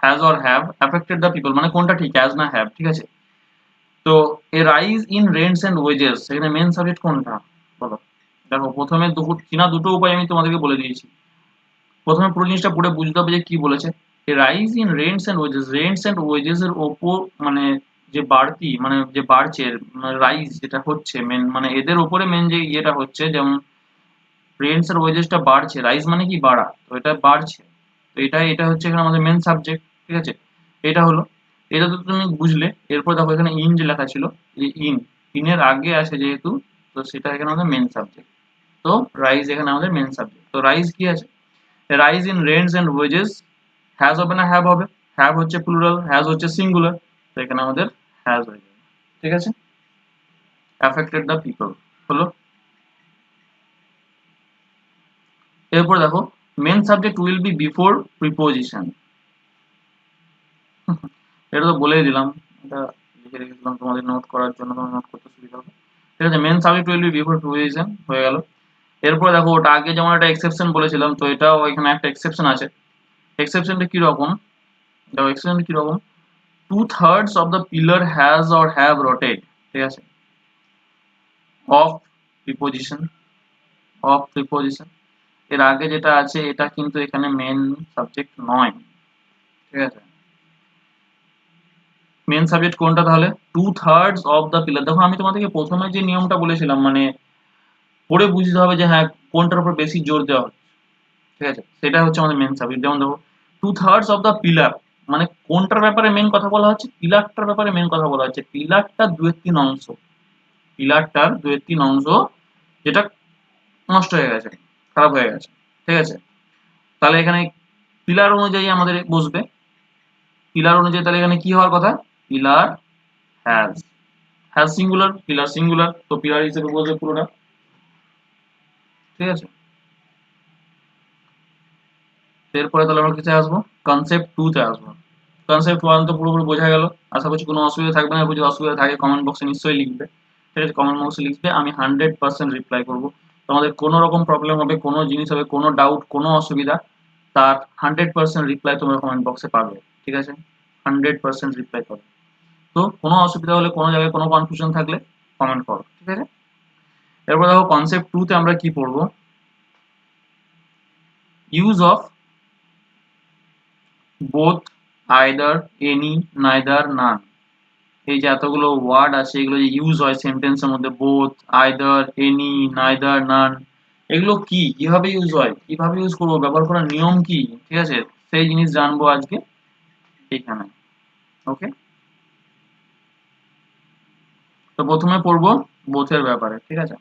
Speaker 1: has or have affected the people, মানে কোনটা ঠিক, has না have, ঠিক আছে। তো a rise in rents and wages, এখানে মেন সাবজেক্ট কোনটা বলো? দেখো, প্রথমে দুটো উপায় আমি তোমাদেরকে বলে দিয়েছি। প্রথমে পুরো জিনিসটা পড়ে বুঝতে হবে যে কি বলেছে। Rise in rents and wages, rents and wages এর ওপর, মানে যে বাড়তি, মানে যে বাড়ছে, রাইজ যেটা হচ্ছে মেন, মানে এদের ওপরে মেন যে ইয়েটা হচ্ছে, যেমন রেন্টস আর ওয়েজেসটা বাড়ছে, রাইজ মানে কি বাড়া, তো এটা বাড়ছে। তো এটা হচ্ছে এখানে আমাদের মেন সাবজেক্ট, ঠিক আছে। এটা হলো, এটা তো তুমি বুঝলে। এরপর দেখো এখানে ইন যে লেখা ছিল, এই ইনের আগে আছে যেহেতু, তো সেটা এখানে আমাদের মেন সাবজেক্ট। তো রাইজ এখানে আমাদের মেন সাবজেক্ট। তো রাইজ কি আছে? Rise in rents and wages, has হবে না হ্যাভ হবে? হ্যাভ হচ্ছে প্লুরাল, হ্যাজ হচ্ছে সিঙ্গুলার, তো এখানে আমাদের হ্যাজ হয়ে যাবে, ঠিক আছে। অ্যাফেক্টেড দ্য পিপল হলো। এরপর দেখো, main subject will be before preposition. এটা তো বলেই দিলাম, এটা লিখে রেখেছিলাম তোমাদের নোট করার জন্য, তোমার নোট করতে সুবিধা হবে, ঠিক আছে। Main subject will be before preposition হয়ে গেল। এরপর দেখো, ওটা আগে যেমন একটা এক্সেপশন বলেছিলাম, তো এটাও এখানে একটা এক্সেপশন আছে। এক্সেপশনটা কি রকম? দেখো, এক্সেপশনটা কি রকম, 2/3 of the pillar has or have rotted, ঠিক আছে। অফ প্রিপোজিশন, অফ প্রিপোজিশন, এর আগে যেটা আছে এটা কিন্তু এখানে মেন সাবজেক্ট নয়, ঠিক আছে। মেন সাবজেক্ট কোনটা তাহলে? 2/3 অফ দ্য পিলার। দেখো, আমি তোমাদেরকে প্রথমে যে নিয়মটা বলেছিলাম, মানে পড়ে বুঝতে হবে যে হ্যাঁ কোনটার উপর বেশি জোর দেওয়া হয়, ঠিক আছে, সেটা হচ্ছে আমাদের মেন সাবজেক্ট। যেমন দেখো, 2/3 অফ দ্য পিলার, মানে কোনটার ব্যাপারে মেন কথা বলা হচ্ছে? পিলারটার ব্যাপারে মেন কথা বলা হচ্ছে। পিলারটা 2/3 অংশ, পিলারটার 2/3 অংশ যেটা নষ্ট হয়ে গেছে, খারাপ হয়ে গেছে, ঠিক আছে। তাহলে এখানে পিলার অনুযায়ী আমাদের বসবে, পিলার অনুযায়ী তাহলে এখানে কি হওয়ার কথা? Pillar has, has singular, pillar singular, তো পিলার হিসেবে বসবে পুরোটা, ঠিক আছে। এরপরে তাহলে আমরা কিসে আসবো? কনসেপ্ট 2 তে আসবো। কনসেপ্ট 1 তো পুরোপুরি বোঝা গেল, আশা করছি কোনো অসুবিধা থাকবে না। যদি অসুবিধা থাকে কমেন্ট বক্সে নিশ্চয়ই লিখবে, ঠিক আছে, কমেন্ট বক্সে লিখবে, আমি 100% রিপ্লাই করবো। তোমাদের কোনো রকম প্রবলেম হবে, কোনো জিনিস হবে, কোনো ডাউট, কোনো অসুবিধা, তার 100% রিপ্লাই তোমরা কমেন্ট বক্সে পাবে, ঠিক আছে। 100% রিপ্লাই পাবে। তো কোনো অসুবিধা হলে, কোনো জায়গায় কোনো কনফিউশন থাকলে কমেন্ট করো, ঠিক আছে। এরপর দেখো, কনসেপ্ট 2 তে আমরা কি পড়বো? Use of both, either, any, neither, none. এই যে এতগুলো ওয়ার্ড আছে, এগুলো যে ইউজ হয় সেন্টেন্সের মধ্যে, বোথ, আইদার, এনি, নাইদার, নান, এগুলো কি, কিভাবে ইউজ হয়, কিভাবে ইউজ করবো, ব্যবহার করার নিয়ম কি, ঠিক আছে, সেই জিনিস জানবো আজকে এখানে। ওকে, তো প্রথমে পড়বো বোথের ব্যাপারে, ঠিক আছে।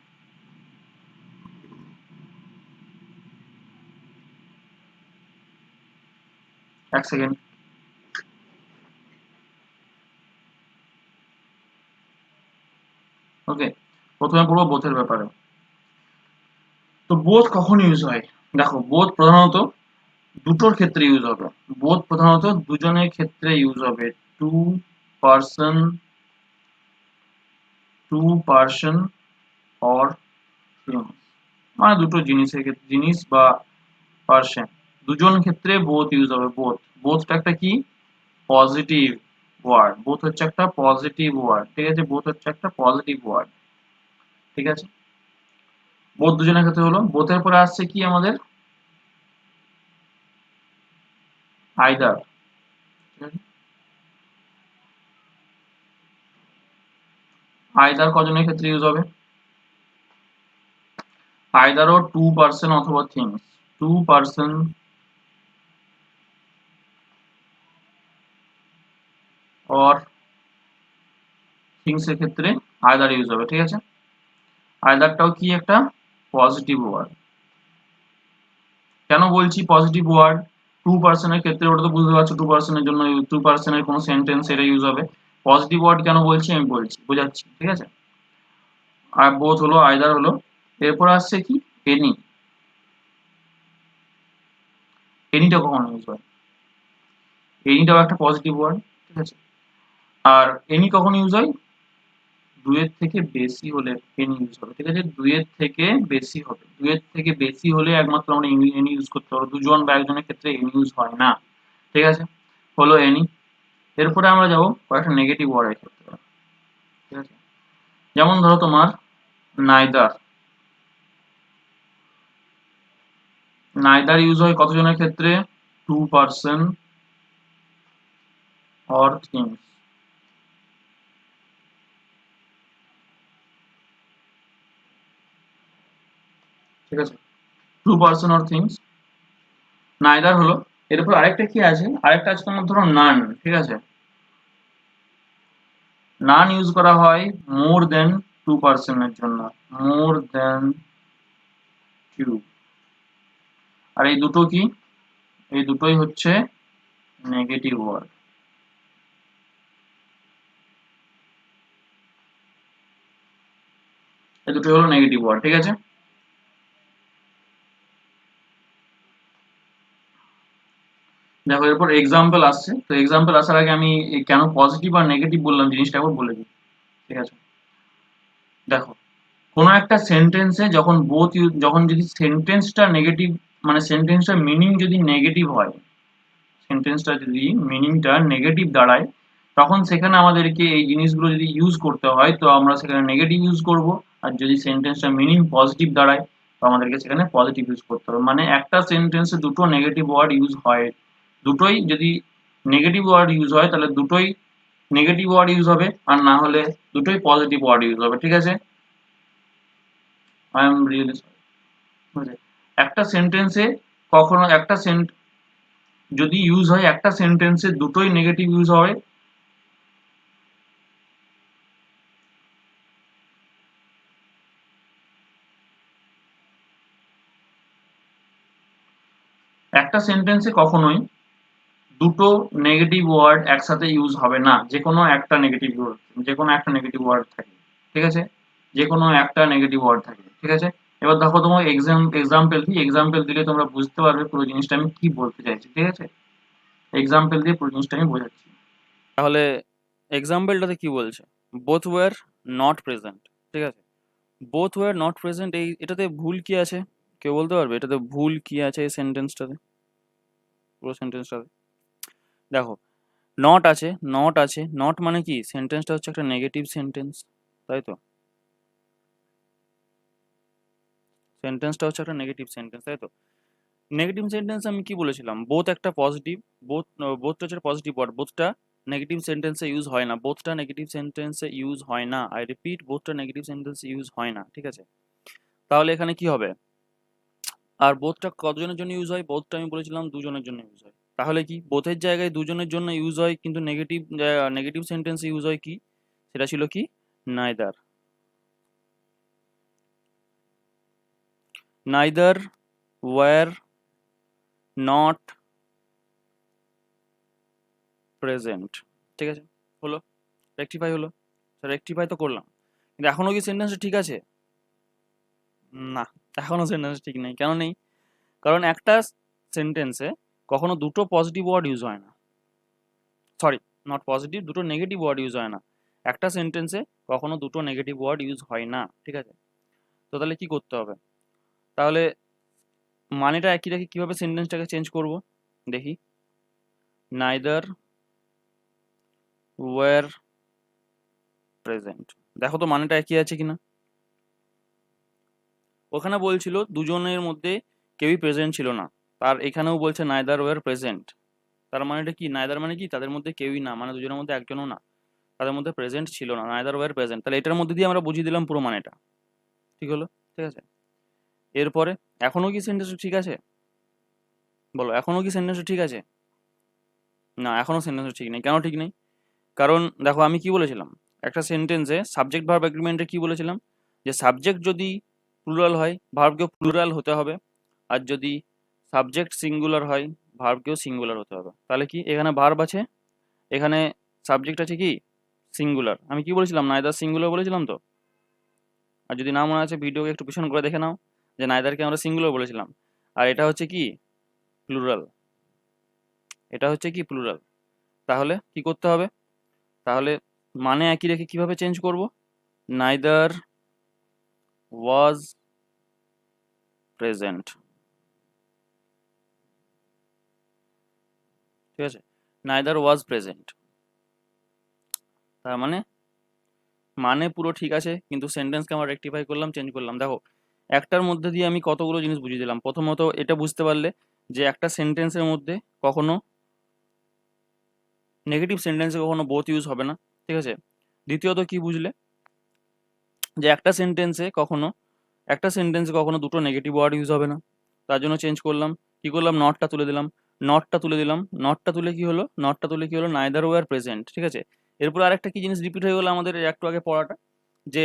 Speaker 1: এক সেকেন্ড। ওকে, প্রথমে পড়বো বোথের ব্যাপারে। তো বোথ কখন ইউজ হয়? দেখো, বোথ প্রধানত দুটোর ক্ষেত্রে ইউজ হবে। বোথ প্রধানত দুজনের ক্ষেত্রে ইউজ হবে। To person, two person or things, মানে দুটো জিনিসের ক্ষেত্রে, জিনিস বা পার্সন, দুজন ক্ষেত্রে বোথ ইউজ হবে। বোথ, বোথটা একটা কি, পজিটিভ ওয়ার্ড। বোথ হচ্ছে একটা পজিটিভ ওয়ার্ড, ঠিক আছে? বোথ হচ্ছে একটা পজিটিভ ওয়ার্ড, ঠিক আছে? বোথ দুজনের ক্ষেত্রে হলো। বোথের পরে আসছে কি আমাদের, আইদার, ঠিক আছে? আইদার কজনের ক্ষেত্রে ইউজ হবে? আইদারও টু পার্সন অথবা things, two person or things এর ক্ষেত্রে আইদার ইউজ হবে, ঠিক আছে? আইদারটাও কি একটা পজিটিভ ওয়ার্ড। কেন বলছি পজিটিভ ওয়ার্ড? টু পার্সনের ক্ষেত্রে, ওটা তো বুঝতে পারছো, টু পার্সনের জন্য, টু পার্সনের কোনো সেন্টেন্স এটা ইউজ হবে। পজিটিভ ওয়ার্ড কেন বলছি আমি বলছি, বোঝাচ্ছি, ঠিক আছে? আর বোথ হলো, আইদার হলো। এরপর আসছে কি, এনি। এনিটা কখন ইউজ হয়? এনিটাও একটা পজিটিভ ওয়ার্ড, ঠিক আছে? আর এনি কখন ইউজ হয়? দুইয়ের থেকে বেশি হলে এনি ইউজ হবে, ঠিক আছে? দুইয়ের থেকে বেশি হবে, দুইয়ের থেকে বেশি হলে একমাত্র আমরা এনি ইউজ করতে পারবো। দুজন বা একজনের ক্ষেত্রে এনি ইউজ হয় না, ঠিক আছে? হলো এনি। এরপরে আমরা যাবো কয়েকটা নেগেটিভ ওয়ার্ডের ক্ষেত্রে, ঠিক আছে? যেমন ধরো তোমার নাইদার। নাইদার ইউজ হয় কতজনের ক্ষেত্রে? টু পার্সন অর থিংস, ঠিক আছে? Two person or things, neither হলো। এরপর আরেকটা কি আছে, আরেকটা আছে তোমার ধরো নান, ঠিক আছে? নান ইউজ করা হয় মোর দেন টু পার্সনের জন্য, মোর দেন টু। আর এই দুটো কি, এই দুটোই হচ্ছে নেগেটিভ ওয়ার্ড। এই দুটোই হলো নেগেটিভ ওয়ার্ড, ঠিক আছে? দেখো, এরপর এক্সাম্পল আসছে। তো এক্সাম্পল আসার আগে আমি কেন পজিটিভ আর নেগেটিভ বললাম জিনিসটা একবার বলে দিই, ঠিক আছে? দেখো, কোনো একটা সেন্টেন্সে যখন বোথ ইউজ, যখন যদি সেন্টেন্সটা নেগেটিভ, মানে সেন্টেন্সটার মিনিং যদি নেগেটিভ হয়, সেন্টেন্সটা যদি মিনিংটা নেগেটিভ দাঁড়ায়, তখন সেখানে আমাদেরকে এই জিনিসগুলো যদি ইউজ করতে হয়, তো আমরা সেখানে নেগেটিভ ইউজ করব। আর যদি সেন্টেন্সটা মিনিং পজিটিভ দাঁড়ায়, তো আমাদেরকে সেখানে পজিটিভ ইউজ করতে হবে। মানে একটা সেন্টেন্সে দুটো নেগেটিভ ওয়ার্ড ইউজ হয়, দুটোই যদি নেগেটিভ ওয়ার্ড ইউজ হয় তাহলে দুটোই নেগেটিভ ওয়ার্ড ইউজ হবে, আর না হলে দুটোই পজিটিভ ওয়ার্ড ইউজ হবে, ঠিক আছে? I am really sorry. একটা সেন্টেন্সে কখনো একটা সেন্ট যদি ইউজ হয়, একটা সেন্টেন্সে দুটোই নেগেটিভ ইউজ হবে। একটা সেন্টেন্সে কখনোই দুটো নেগেটিভ ওয়ার্ড একসাথে ইউজ হবে না। যে কোনো একটা নেগেটিভ ওয়ার্ড, যে কোনো একটা নেগেটিভ ওয়ার্ড থাকে, ঠিক আছে? যে কোনো একটা নেগেটিভ ওয়ার্ড থাকে, ঠিক আছে? এবার দেখো, তোমার এক্সাম্পল কি, এক্সাম্পল দিলে তোমরা বুঝতে পারবে পুরো জিনিসটা আমি কি বলতে চাইছি, ঠিক আছে? এক্সাম্পল দিয়ে পুরো জিনিসটা আমি বোঝাচ্ছি।
Speaker 2: তাহলে এক্সাম্পলটাতে কি বলছে? বোথ ওয়ার নট প্রেজেন্ট, ঠিক আছে? বোথ ওয়ার নট প্রেজেন্ট, এটাতে ভুল কি আছে? কেউ বলতে পারবে এটাতে ভুল কি আছে এই সেন্টেন্সটাতে, পুরো সেন্টেন্সটাতে? দেখো, নট আছে, নট আছে, নট মানে কি, সেন্টেন্সটা হচ্ছে একটা নেগেটিভ সেন্টেন্স, তাই তো? সেন্টেন্সটা হচ্ছে একটা নেগেটিভ সেন্টেন্স, তাই তো? নেগেটিভ সেন্টেন্স আমি কি বলেছিলাম? বোথ একটা পজিটিভ, বোথ, বোথটা হচ্ছে পজিটিভ ওয়ার্ড, বোথটা নেগেটিভ সেন্টেন্সে ইউজ হয় না, বোথটা নেগেটিভ সেন্টেন্সে ইউজ হয় না, আই রিপিট, বোথটা নেগেটিভ সেন্টেন্সে ইউজ হয় না, ঠিক আছে? তাহলে এখানে কি হবে? আর বোথটা কতজনের জন্য ইউজ হয়? বোথটা আমি বলেছিলাম দুজনের জন্য ইউজ হয়। তাহলে কি বোথের জায়গায় দুজনের জন্য ইউজ হয়, কিন্তু নেগেটিভ নেগেটিভ সেন্টেন্সে ইউজ হয় কি? সেটা ছিল কি, neither. Neither wire not present. ঠিক আছে, হলো, রেক্টিফাই হলো। রেক্টিফাই তো করলাম, কিন্তু এখনো কি সেন্টেন্সটা ঠিক আছে? না, এখনো সেন্টেন্স ঠিক নেই। কেন নেই? কারণ একটা সেন্টেন্সে কখনো দুটো পজিটিভ ওয়ার্ড ইউজ হয় না। সরি, নট পজিটিভ, দুটো নেগেটিভ ওয়ার্ড ইউজ হয় না। একটা সেন্টেন্সে কখনো দুটো নেগেটিভ ওয়ার্ড ইউজ হয় না। ঠিক আছে, তো তাহলে কি করতে হবে? তাহলে মানেটা একই রেখে কিভাবে সেন্টেন্সটাকে চেঞ্জ করব দেখি। Neither were present. দেখো তো মানেটা একই আছে কিনা। ওখানে বলছিল দুজনের মধ্যে কেউই প্রেজেন্ট ছিল না, তার এখানেও বলছে নাইদার ওয়্যার প্রেজেন্ট। তার মানেটা কি? নাইদার মানে কি তাদের মধ্যে কেউই না, মানে দুজনের মধ্যে একজনও না, তাদের মধ্যে প্রেজেন্ট ছিল না, নাইদার ওয়্যার প্রেজেন্ট। তাহলে এটার মধ্যে দিয়ে আমরা বুঝিয়ে দিলাম পুরো মানেটা। ঠিক হলো? ঠিক আছে, এরপরে এখনো কি সেন্টেন্সটা ঠিক আছে? বলো, এখনো কি সেন্টেন্সটা ঠিক আছে? না, এখনো সেন্টেন্সটা ঠিক নেই। কেন ঠিক নেই? কারণ দেখো আমি কি বলেছিলাম, একটা সেন্টেন্সে সাবজেক্ট ভার্ব এগ্রিমেন্টে কি বলেছিলাম, যে সাবজেক্ট যদি প্লুরাল হয় ভার্বকেও প্লুরাল হতে হবে, আর যদি সাবজেক্ট সিঙ্গুলার হয় ভার্বকেও সিঙ্গুলার হতে হবে। তাহলে কি এখানে ভার্ব আছে, এখানে সাবজেক্ট আছে কি সিঙ্গুলার। আমি কি বলেছিলাম? নাইদার সিঙ্গুলার বলেছিলাম তো। আর যদি না মনে আছে ভিডিওকে একটু পিছন করে দেখে নাও, যে নাইদারকে আমরা সিঙ্গুলার বলেছিলাম, আর এটা হচ্ছে কি প্লুরাল, এটা হচ্ছে কি প্লুরাল। তাহলে কি করতে হবে? তাহলে মানে একই রেখে কিভাবে চেঞ্জ করব? Neither was present. ঠিক আছে, নাইদার ওয়াজ প্রেজেন্ট। তার মানে মানে পুরো ঠিক আছে, কিন্তু সেন্টেন্সকে আমরা রেক্টিফাই করলাম, চেঞ্জ করলাম। দেখো একটার মধ্যে দিয়ে আমি কতগুলো জিনিস বুঝিয়ে দিলাম। প্রথমত এটা বুঝতে পারলে যে একটা সেন্টেন্সের মধ্যে কখনো নেগেটিভ সেন্টেন্সে কখনো বোথ ইউজ হবে না। ঠিক আছে, দ্বিতীয়ত কি বুঝলে, যে একটা সেন্টেন্সে কখনো দুটো নেগেটিভ ওয়ার্ড ইউজ হবে না। তার জন্য চেঞ্জ করলাম, কি করলাম, নটটা তুলে দিলাম। নটটা তুলে কি হলো, নাইদার ওয়্যার প্রেজেন্ট। ঠিক আছে, এরপর আরেকটা কি জিনিস রিপিট হয়ে গেলো আমাদের একটু আগে পড়াটা, যে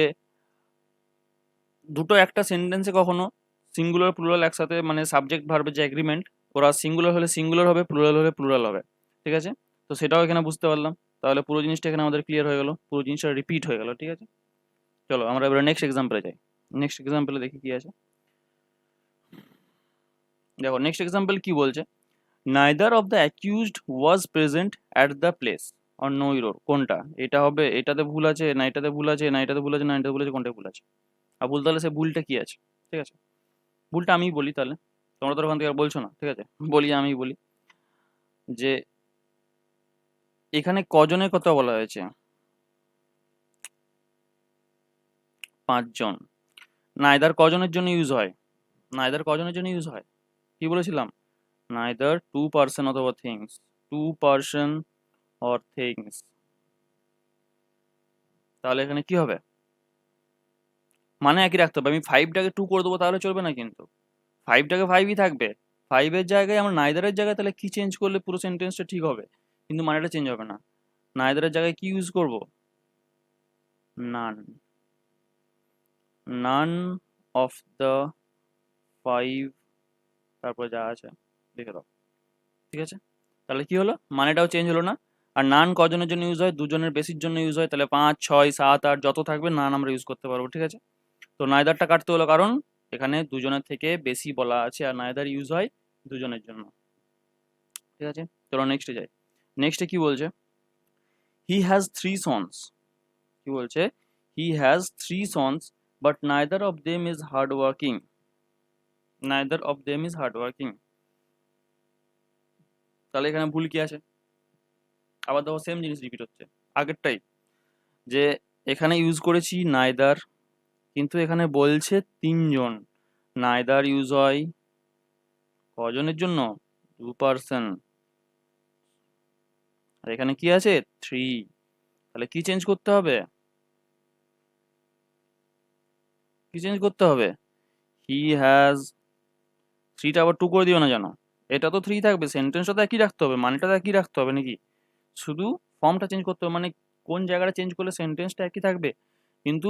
Speaker 2: দুটো একটা সেন্টেন্সে কখনো সিঙ্গুলার প্লুরাল একসাথে, মানে সাবজেক্ট ভার্বের যে এগ্রিমেন্ট, ওরা সিঙ্গুলার হলে সিঙ্গুলার হবে, প্লুরাল হলে প্লুরাল হবে। ঠিক আছে, তো সেটাও এখানে বুঝতে পারলাম। তাহলে পুরো জিনিসটা এখানে আমাদের ক্লিয়ার হয়ে গেল, পুরো জিনিসটা রিপিট হয়ে গেল। ঠিক আছে, চলো আমরা এবারে নেক্সট এক্সাম্পলে যাই। নেক্সট এক্সাম্পলে দেখি কি আছে। দেখো নেক্সট এক্সাম্পল কি বলছে, neither of the accused was present at the place or no error. কোনটা এটা হবে? এটাতে ভুল আছে না এটাতে ভুল আছে, না এটাতে ভুল আছে না এটাতে ভুল আছে, কোনটায় ভুল আছে? আর ভুল, তাহলে সে ভুলটা কি আছে? ঠিক আছে, ভুলটা আমিই বলি তাহলে, তোমরা তো ওখান থেকে আর বলছো না। ঠিক আছে, বলি, আমি বলি যে এখানে কজনের কথা বলা হয়েছে? 5 জন। নাইদার কজনের জন্য ইউজ হয়? নাইদার কজনের জন্য ইউজ হয়? কি বলেছিলাম? নাইদার টু পার্সন অথবা things, two person or things. তাহলে এখানে কি হবে? মানে একই রাখতে হবে। আমি 5টাকে 2 করে দেবো তাহলে চলবে না, কিন্তু 5টাকে 5ই থাকবে। 5-এর জায়গায় আমরা নাইদারের জায়গায় তাহলে কি চেঞ্জ করলে পুরো সেন্টেন্সটা ঠিক হবে, কিন্তু মানেটা চেঞ্জ হবে না। নাইদারের জায়গায় কি ইউজ করব? নান। নান অফ দ্য 5, তারপরে যা আছে লিখে দাও। ঠিক আছে, তাহলে কি হলো, মানেটাও চেঞ্জ হলো না। আর নান কজনের জন্য ইউজ হয়? দুজনের বেশির জন্য ইউজ হয়, তাহলে 5, 6, 7, 8 যত থাকবে নান আমরা ইউজ করতে পারবো। ঠিক আছে, তো নাইদারটা কাটতে হলো কারণ এখানে দুজনের থেকে বেশি বলা আছে, আর নাইদার ইউজ হয় দুজনের জন্য। ঠিক আছে, চলো নেক্সটে যাই। নেক্সটে কি বলছে, হি হ্যাজ 3 সন্স। কি বলছে? He has 3 sons but neither of them is hard working. Neither of them is hard working. তাহলে এখানে ভুল কি আছে? আবার দেখো সেম জিনিস রিপিট হচ্ছে আগেরটাই, যে এখানে ইউজ করেছি নাইদার, কিন্তু এখানে বলছে 3 জন। নাইদার ইউজ হয় কজনের জন্য? 2 পার্সন। আর এখানে কি আছে? 3। তাহলে কি চেঞ্জ করতে হবে? কি চেঞ্জ করতে হবে? হি হ্যাজ, 3টা আবার 2 করে দিও না যেন। এটা তো 3 থাকবে, সেন্টেন্সটা তো একই রাখতে হবে, মানেটা তো একই রাখতে হবে নাকি? শুধু ফর্মটা চেঞ্জ করতে হবে, মানে কোন জায়গাটা চেঞ্জ করলে সেন্টেন্সটা একই থাকবে, কিন্তু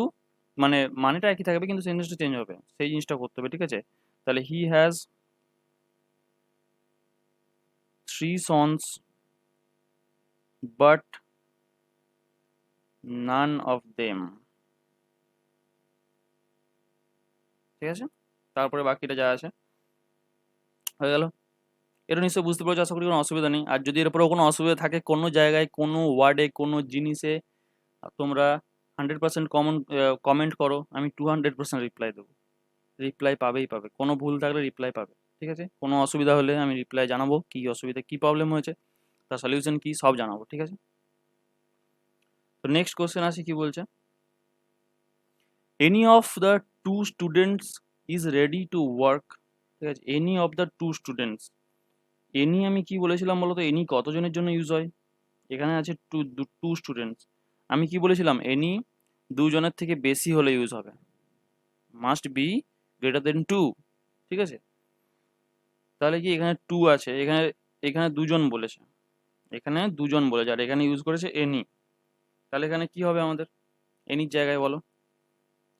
Speaker 2: মানে মানেটা একই থাকবে কিন্তু সেন্টেন্সটা চেঞ্জ হবে, সেই জিনিসটা করতে হবে। ঠিক আছে, তাহলে he has 3 sons but none of them. ঠিক আছে, তারপরে বাকিটা যা আছে হয়ে গেল। এটা নিশ্চয়ই বুঝতে পেরেছো, আশা করি কোনো অসুবিধা নেই। আর যদি এরপরেও কোনো অসুবিধা থাকে কোনো জায়গায়, কোনো ওয়ার্ডে, কোনো জিনিসে, তোমরা 100% কমেন্ট করো, আমি 200% রিপ্লাই দেবো। রিপ্লাই পাবেই পাবে, কোনো ভুল থাকলে রিপ্লাই পাবে। ঠিক আছে, কোনো অসুবিধা হলে আমি রিপ্লাই জানাবো, কী অসুবিধা, কী প্রবলেম হয়েছে, তার সলিউশন কী, সব জানাবো। ঠিক আছে, তো নেক্সট কোশ্চেন আসি, কি বলছে, any of the two students is ready to work. ঠিক আছে, any of the two students, any আমি কি বলেছিলাম বলো তো, এনি কতজনের জন্য ইউজ হয়? এখানে আছে টু স্টুডেন্টস, আমি কি বলেছিলাম, এনি দুজনের থেকে বেশি হলে ইউজ হবে, must be greater than two. ঠিক আছে, তাহলে কি এখানে টু আছে, এখানে এখানে দুজন বলেছে, এখানে দুজন বলেছে, আর এখানে ইউজ করেছে এনি, তাহলে এখানে কি হবে আমাদের এনির জায়গায় বলো?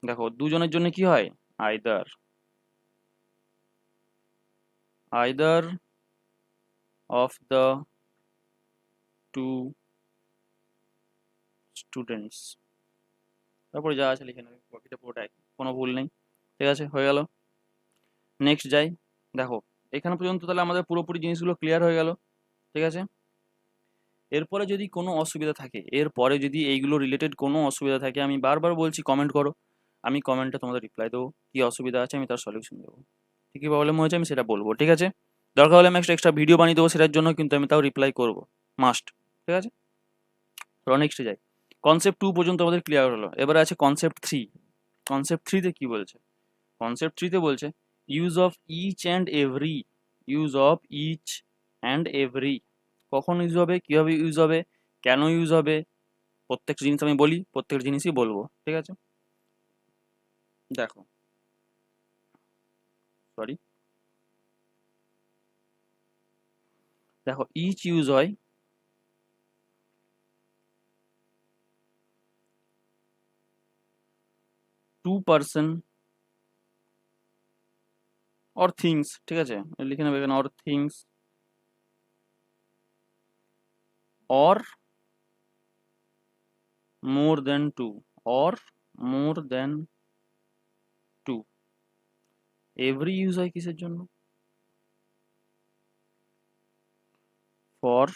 Speaker 2: দেখো দুজনের জন্য কি হয়, either, either of the two students, তারপরে যা আছে লিখে নেবে, বাকিটা পুরোটা একই, কোনো ভুল নেই। ঠিক আছে, হয়ে গেল। নেক্সট যাই, দেখো এখানে পর্যন্ত তাহলে আমাদের পুরোপুরি জিনিসগুলো ক্লিয়ার হয়ে গেল। ঠিক আছে, এরপরে যদি কোনো অসুবিধা থাকে, এরপরে যদি এইগুলো রিলেটেড কোনো অসুবিধা থাকে, আমি বারবার বলছি কমেন্ট করো, আমি কমেন্টে তোমাদের রিপ্লাই দেবো, কী অসুবিধা আছে আমি তার সলিউশন দেবো, কী কী প্রবলেম হয়েছে আমি সেটা বলবো। ঠিক আছে, দরকার হলে আমি এক্সট্রা ভিডিও বানিয়ে দেবো সেটার জন্য, কিন্তু আমি তাও রিপ্লাই করবো, মাস্ট। ঠিক আছে, তো নেক্সটে যাই। কনসেপ্ট 2 পর্যন্ত আমাদের ক্লিয়ার হলো, এবারে আছে কনসেপ্ট 3। কনসেপ্ট 3-তে কী বলছে, কনসেপ্ট 3-তে বলছে use of each and every, use of each and every, কখন ইউজ হবে, কীভাবে ইউজ হবে, কেন ইউজ হবে, প্রত্যেকটা জিনিস আমি বলি, প্রত্যেকটা জিনিসই বলবো। ঠিক আছে, দেখো সরি, দেখো ইচ ইউজ হয় টু পার্সন অর থিংস। ঠিক আছে, লিখে নেবে এখানে, or things or more than two, or more than two. Every use হয় কিসের জন্য, for,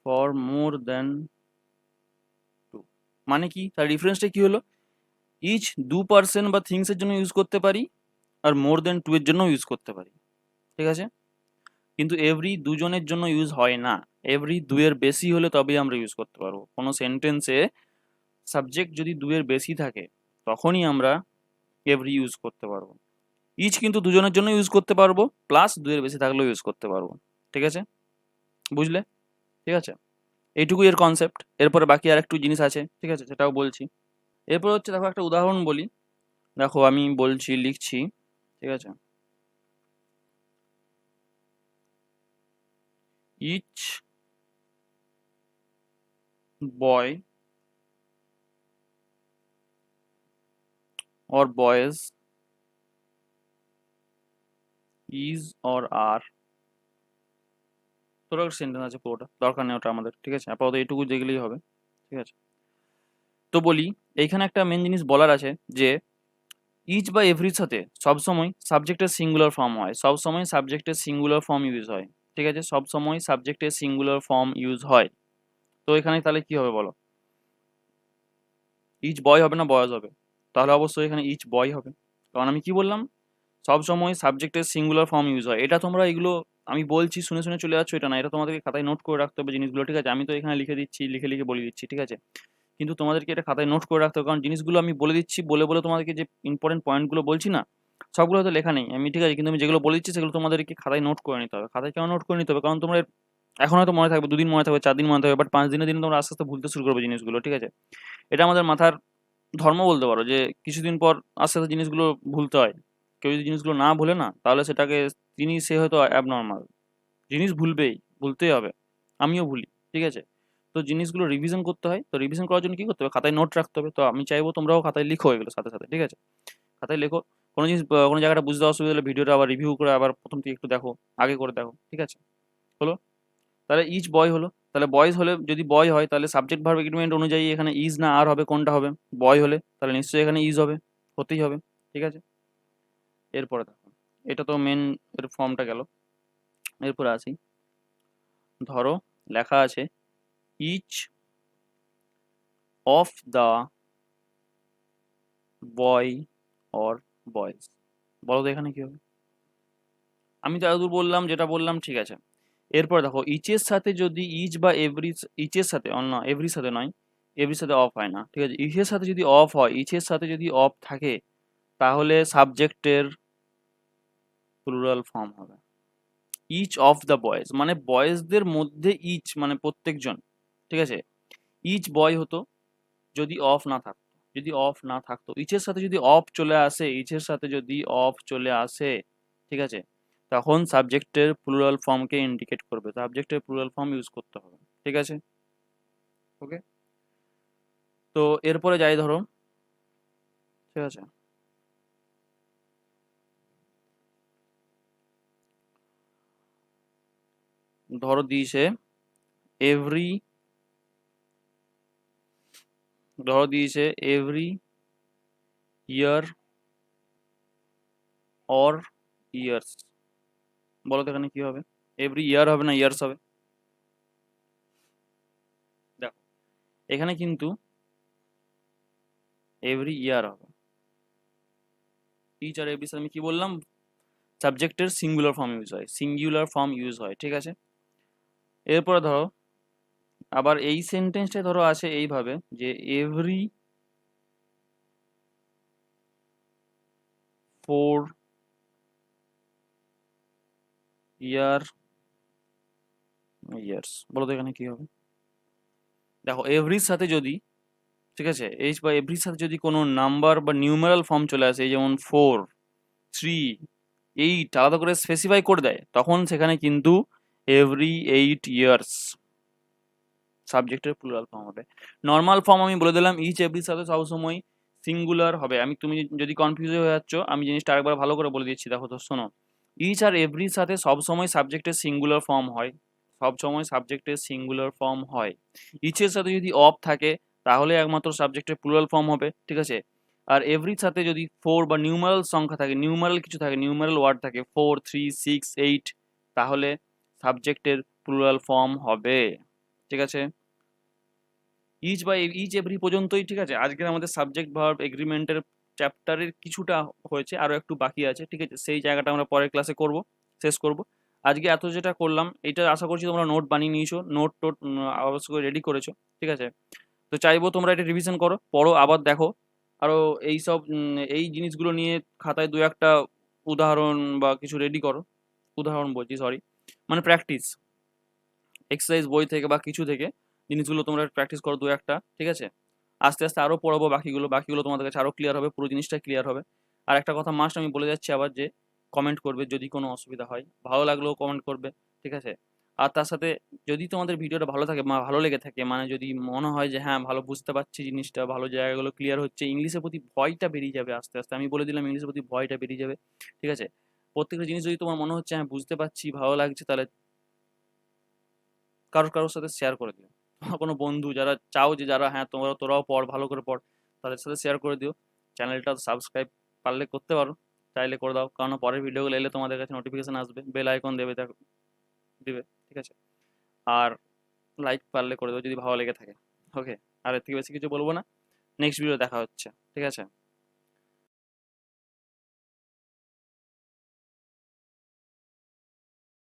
Speaker 2: for more than two. মানে কি, তার ডিফারেন্সটা কি হলো, ইচ দু পার্সন বা থিংসের জন্য ইউজ করতে পারি, আর মোর দেন টু এর জন্য ইউজ করতে পারি। ঠিক আছে, কিন্তু এভরি দুজনের জন্য ইউজ হয় না, এভরি দুয়ের বেশি হলে তবেই আমরা ইউজ করতে পারবো। কোনো সেন্টেন্সে সাবজেক্ট যদি দুয়ের বেশি থাকে তখনই আমরা এভরি ইউজ করতে পারবো। ইচ কিন্তু দুজনের জন্য ইউজ করতে পারবো, প্লাস দুয়ের বেশি থাকলেও ইউজ করতে পারবো। ঠিক আছে, বুঝলে? ঠিক আছে, এইটুকুই এর কনসেপ্ট, এরপরে বাকি আর একটু জিনিস আছে। ঠিক আছে, সেটাও বলছি। এরপর হচ্ছে দেখো একটা উদাহরণ বলি, দেখো আমি বলছি, লিখছি। ঠিক আছে, each boy or boys is or are, তোর একটা সেন্টেন্স আছে, পুরোটা দরকার নেই ওটা আমাদের। ঠিক আছে, আপাতত এইটুকু দেখলেই হবে। ঠিক আছে, তো বলি, এইখানে একটা মেন জিনিস বলার আছে যে ইচ বা এভরির সাথে সবসময় সাবজেক্টের সিঙ্গুলার ফর্ম হয়, সবসময় সাবজেক্টের সিঙ্গুলার ফর্ম ইউজ হয়। ঠিক আছে, সবসময় সাবজেক্টের সিঙ্গুলার ফর্ম ইউজ হয়। তো এখানে তাহলে কি হবে বলো, ইচ বয় হবে না বয়েজ হবে? তাহলে অবশ্যই এখানে ইচ বয় হবে, কারণ আমি কি বললাম, সব সময় সাবজেক্টের সিঙ্গুলার ফর্ম ইউজ হয়। এটা তোমরা এগুলো আমি বলছি শুনে শুনে চলে যাচ্ছ, এটা না, এটা তোমাদেরকে খাতায় নোট করে রাখতে হবে জিনিসগুলো। ঠিক আছে, আমি তো এখানে লিখে দিচ্ছি, লিখে লিখে বলে দিচ্ছি। ঠিক আছে, কিন্তু তোমাদেরকে এটা খাতায় নোট করে রাখতে হবে, কারণ জিনিসগুলো আমি বলে দিচ্ছি, বলে বলে তোমাদেরকে যে ইম্পর্টেন্ট পয়েন্টগুলো বলছি না, সবগুলো হয়তো লেখা নেই আমি। ঠিক আছে, কিন্তু আমি যেগুলো বলে দিচ্ছি সেগুলো তোমাদেরকে খাতায় নোট করে নিতে হবে। খাতায় কেন নোট করে নিতে হবে, কারণ তোমরা এখন হয়তো মনে থাকবে, 2 দিন মনে থাকবে, 4 দিন মনে থাকবে, বাট 5 দিনের দিন তোমরা আস্তে আস্তে ভুলতে শুরু করবে জিনিসগুলো। ঠিক আছে, এটা আমাদের মাথার ধর্ম বলতে পারো, যে কিছুদিন পর আস্তে আস্তে জিনিসগুলো ভুলতে হয়। কেউ যদি জিনিসগুলো না ভুলে না, তাহলে সেটাকে সে হয়তো অ্যাবনর্মাল, জিনিস ভুলবেই, ভুলতেই হবে, আমিও ভুলি। ঠিক আছে, তো জিনিসগুলো রিভিশন করতে হয়, তো রিভিশন করার জন্য কি করতে হবে, খাতায় নোট রাখতে হবে। তো আমি চাইবো তোমরাও খাতায় লিখো এগুলো সাথে সাথে। ঠিক আছে, খাতায় লেখো, কোনো জিনিস কোনো জায়গাটা বুঝতে অসুবিধা হলে ভিডিওটা আবার রিভিউ করে আবার প্রথম থেকে একটু দেখো, আগে করে দেখো। ঠিক আছে, হলো। তাহলে ইচ বয় হলো, তাহলে বয়েজ হলে যদি বয় হয় তাহলে সাবজেক্ট ভার্ব এগ্রিমেন্ট অনুযায়ী এখানে ইজ না আর হবে, কোনটা হবে? বয় হলে তাহলে নিশ্চয়ই এখানে ইজ হবে, হতেই হবে। ঠিক আছে, এরপরে দেখো, এটা তো মেন এর ফর্মটা গেল। এরপরে আসি, ধরো লেখা আছে each of the boy or boys. বলো তো এখানে কি হবে? আমি তো এতদূর বললাম, যেটা বললাম ঠিক আছে। এরপর দেখো ইচের সাথে যদি ইচ বা এভরি, ইচের সাথে না, এভরির সাথে নয়, এভরির সাথে অফ হয় না, ঠিক আছে। ইচের সাথে যদি অফ হয়, ইচের সাথে যদি অফ থাকে, তাহলে সাবজেক্টের প্লুরাল ফর্ম হবে ইচ অফ দ্য বয়েজ, মানে বয়েজদের মধ্যে ইচ মানে প্রত্যেকজন, ঠিক আছে। ইচ বয় হতো যদি অফ না থাকতো, যদি অফ না থাকতো, ইচের সাথে যদি অফ চলে আসে, ইচের সাথে যদি অফ চলে আসে, ঠিক আছে, তখন সাবজেক্টের প্লুরাল ফর্মকে ইন্ডিকেট করবে, সাবজেক্টের প্লুরাল ফর্ম ইউজ করতে হবে, ঠিক আছে। ওকে, তো এরপরে যাই ধরো, ঠিক আছে, ধরো দিয়েছে এভরি, ধরো দিয়েছে এভরি ইয়ার অর ইয়ার্স। বলো তো এখানে কি হবে? এভরি ইয়ার হবে না ইয়ার্স হবে? দেখো এখানে কিন্তু এভরি ইয়ার হবে। ইচ আর এভরি আমি কি বললাম? সাবজেক্টের সিঙ্গুলার ফর্ম ইউজ হয়, সিঙ্গুলার ফর্ম ইউজ হয়, ঠিক আছে। এরপরে ধরো আবার এই সেন্টেন্সটা ধরো আছে এইভাবে যে এভরি 4 ইয়ার ইয়ার্স। বলো তো এখানে কি হবে? দেখো এভরির সাথে যদি, ঠিক আছে, এইচ বা এভরির সাথে যদি কোনো নাম্বার বা নিউমেরাল ফর্ম চলে আসে, এই যেমন 4, 3, 8 আলাদা করে স্পেসিফাই করে দেয়, তখন সেখানে কিন্তু এভরি 8 ইয়ার্স সাবজেক্টের প্লুরাল ফর্ম হবে। নর্মাল ফর্ম আমি বলে দিলাম, ইচ এভরির সাথে সবসময় সিঙ্গুলার হবে। আমি, তুমি যদি কনফিউজ হয়ে যাচ্ছ, আমি জিনিসটা আরেকবার ভালো করে বলে দিচ্ছি, দেখো তো শোনো। ইচ আর এভরির সাথে সবসময় সাবজেক্টের সিঙ্গুলার ফর্ম হয়, সবসময় সাবজেক্টের সিঙ্গুলার ফর্ম হয়। ইচের সাথে যদি অফ থাকে, তাহলে একমাত্র সাবজেক্টের প্লুরাল ফর্ম হবে, ঠিক আছে। আর এভরির সাথে যদি 4 বা নিউমারাল সংখ্যা থাকে, নিউমারাল কিছু থাকে, নিউমারাল ওয়ার্ড থাকে 4, 3, 6, 8, তাহলে সাবজেক্টের প্লুরাল ফর্ম হবে, ঠিক আছে। ইচ বা ইচ এভরি পর্যন্তই, ঠিক আছে। আজকের আমাদের সাবজেক্ট ভার্ব এগ্রিমেন্টের চ্যাপ্টারের কিছুটা হয়েছে, আরো একটু বাকি আছে, ঠিক আছে। সেই জায়গাটা আমরা পরের ক্লাসে করব, শেষ করব। আজকে এত যেটা করলাম, এটা আশা করছি তোমরা নোট বানিয়ে নিয়েছো, নোট টোট অবশ্যই রেডি করেছো, ঠিক আছে। তো চাইবো তোমরা এটা রিভিশন করো, পড়ো, আবার দেখো। আরো এইসব এই জিনিসগুলো নিয়ে খাতায় দু একটা উদাহরণ বা কিছু রেডি করো। উদাহরণ বলছি, সরি, মানে প্র্যাকটিস এক্সারসাইজ বই থেকে বা কিছু থেকে জিনিসগুলো তোমরা প্র্যাকটিস করো দু একটা, ঠিক আছে। আস্তে আস্তে আরো পড়াবো বাকিগুলো, বাকিগুলো তোমাদের কাছে আরো ক্লিয়ার হবে, পুরো জিনিসটা ক্লিয়ার হবে। আর একটা কথা মাস্ট আমি বলে যাচ্ছি আবার, যে কমেন্ট করবে যদি কোনো অসুবিধা হয়, ভালো লাগলেও কমেন্ট করবে, ঠিক আছে। আর তার সাথে যদি তোমাদের ভিডিওটা ভালো থাকে, ভালো লেগে থাকে, মানে যদি মনে হয় যে হ্যাঁ ভালো বুঝতে পারছি জিনিসটা, ভালো জায়গাগুলো ক্লিয়ার হচ্ছে, ইংলিশের প্রতি ভয়টা বেরিয়ে যাবে আস্তে আস্তে, আমি বলে দিলাম ইংলিশের প্রতি ভয়টা বেরিয়ে যাবে, ঠিক আছে। প্রত্যেকটা জিনিস যদি তোমার মনে হচ্ছে হ্যাঁ বুঝতে পারছি, ভালো লাগছে, তাহলে কারোর সাথে শেয়ার করে দিও। তোমার কোনো বন্ধু যারা চাও যে, যারা হ্যাঁ তোরাও পড়, ভালো করে পড়, তাদের সাথে শেয়ার করে দিও। চ্যানেলটা সাবস্ক্রাইব পারলে করতে পারো, চাইলে করে দাও, কারণ পরের ভিডিওগুলো এলে তোমাদের কাছে নোটিফিকেশন আসবে, বেল আইকন দেবে, দেখো দিবে, ঠিক আছে। আর লাইক পারলে করে দাও যদি ভালো লেগে থাকে। ওকে, আর এর থেকে বেশি কিছু বলবো না। নেক্সট ভিডিও দেখা হচ্ছে, ঠিক আছে।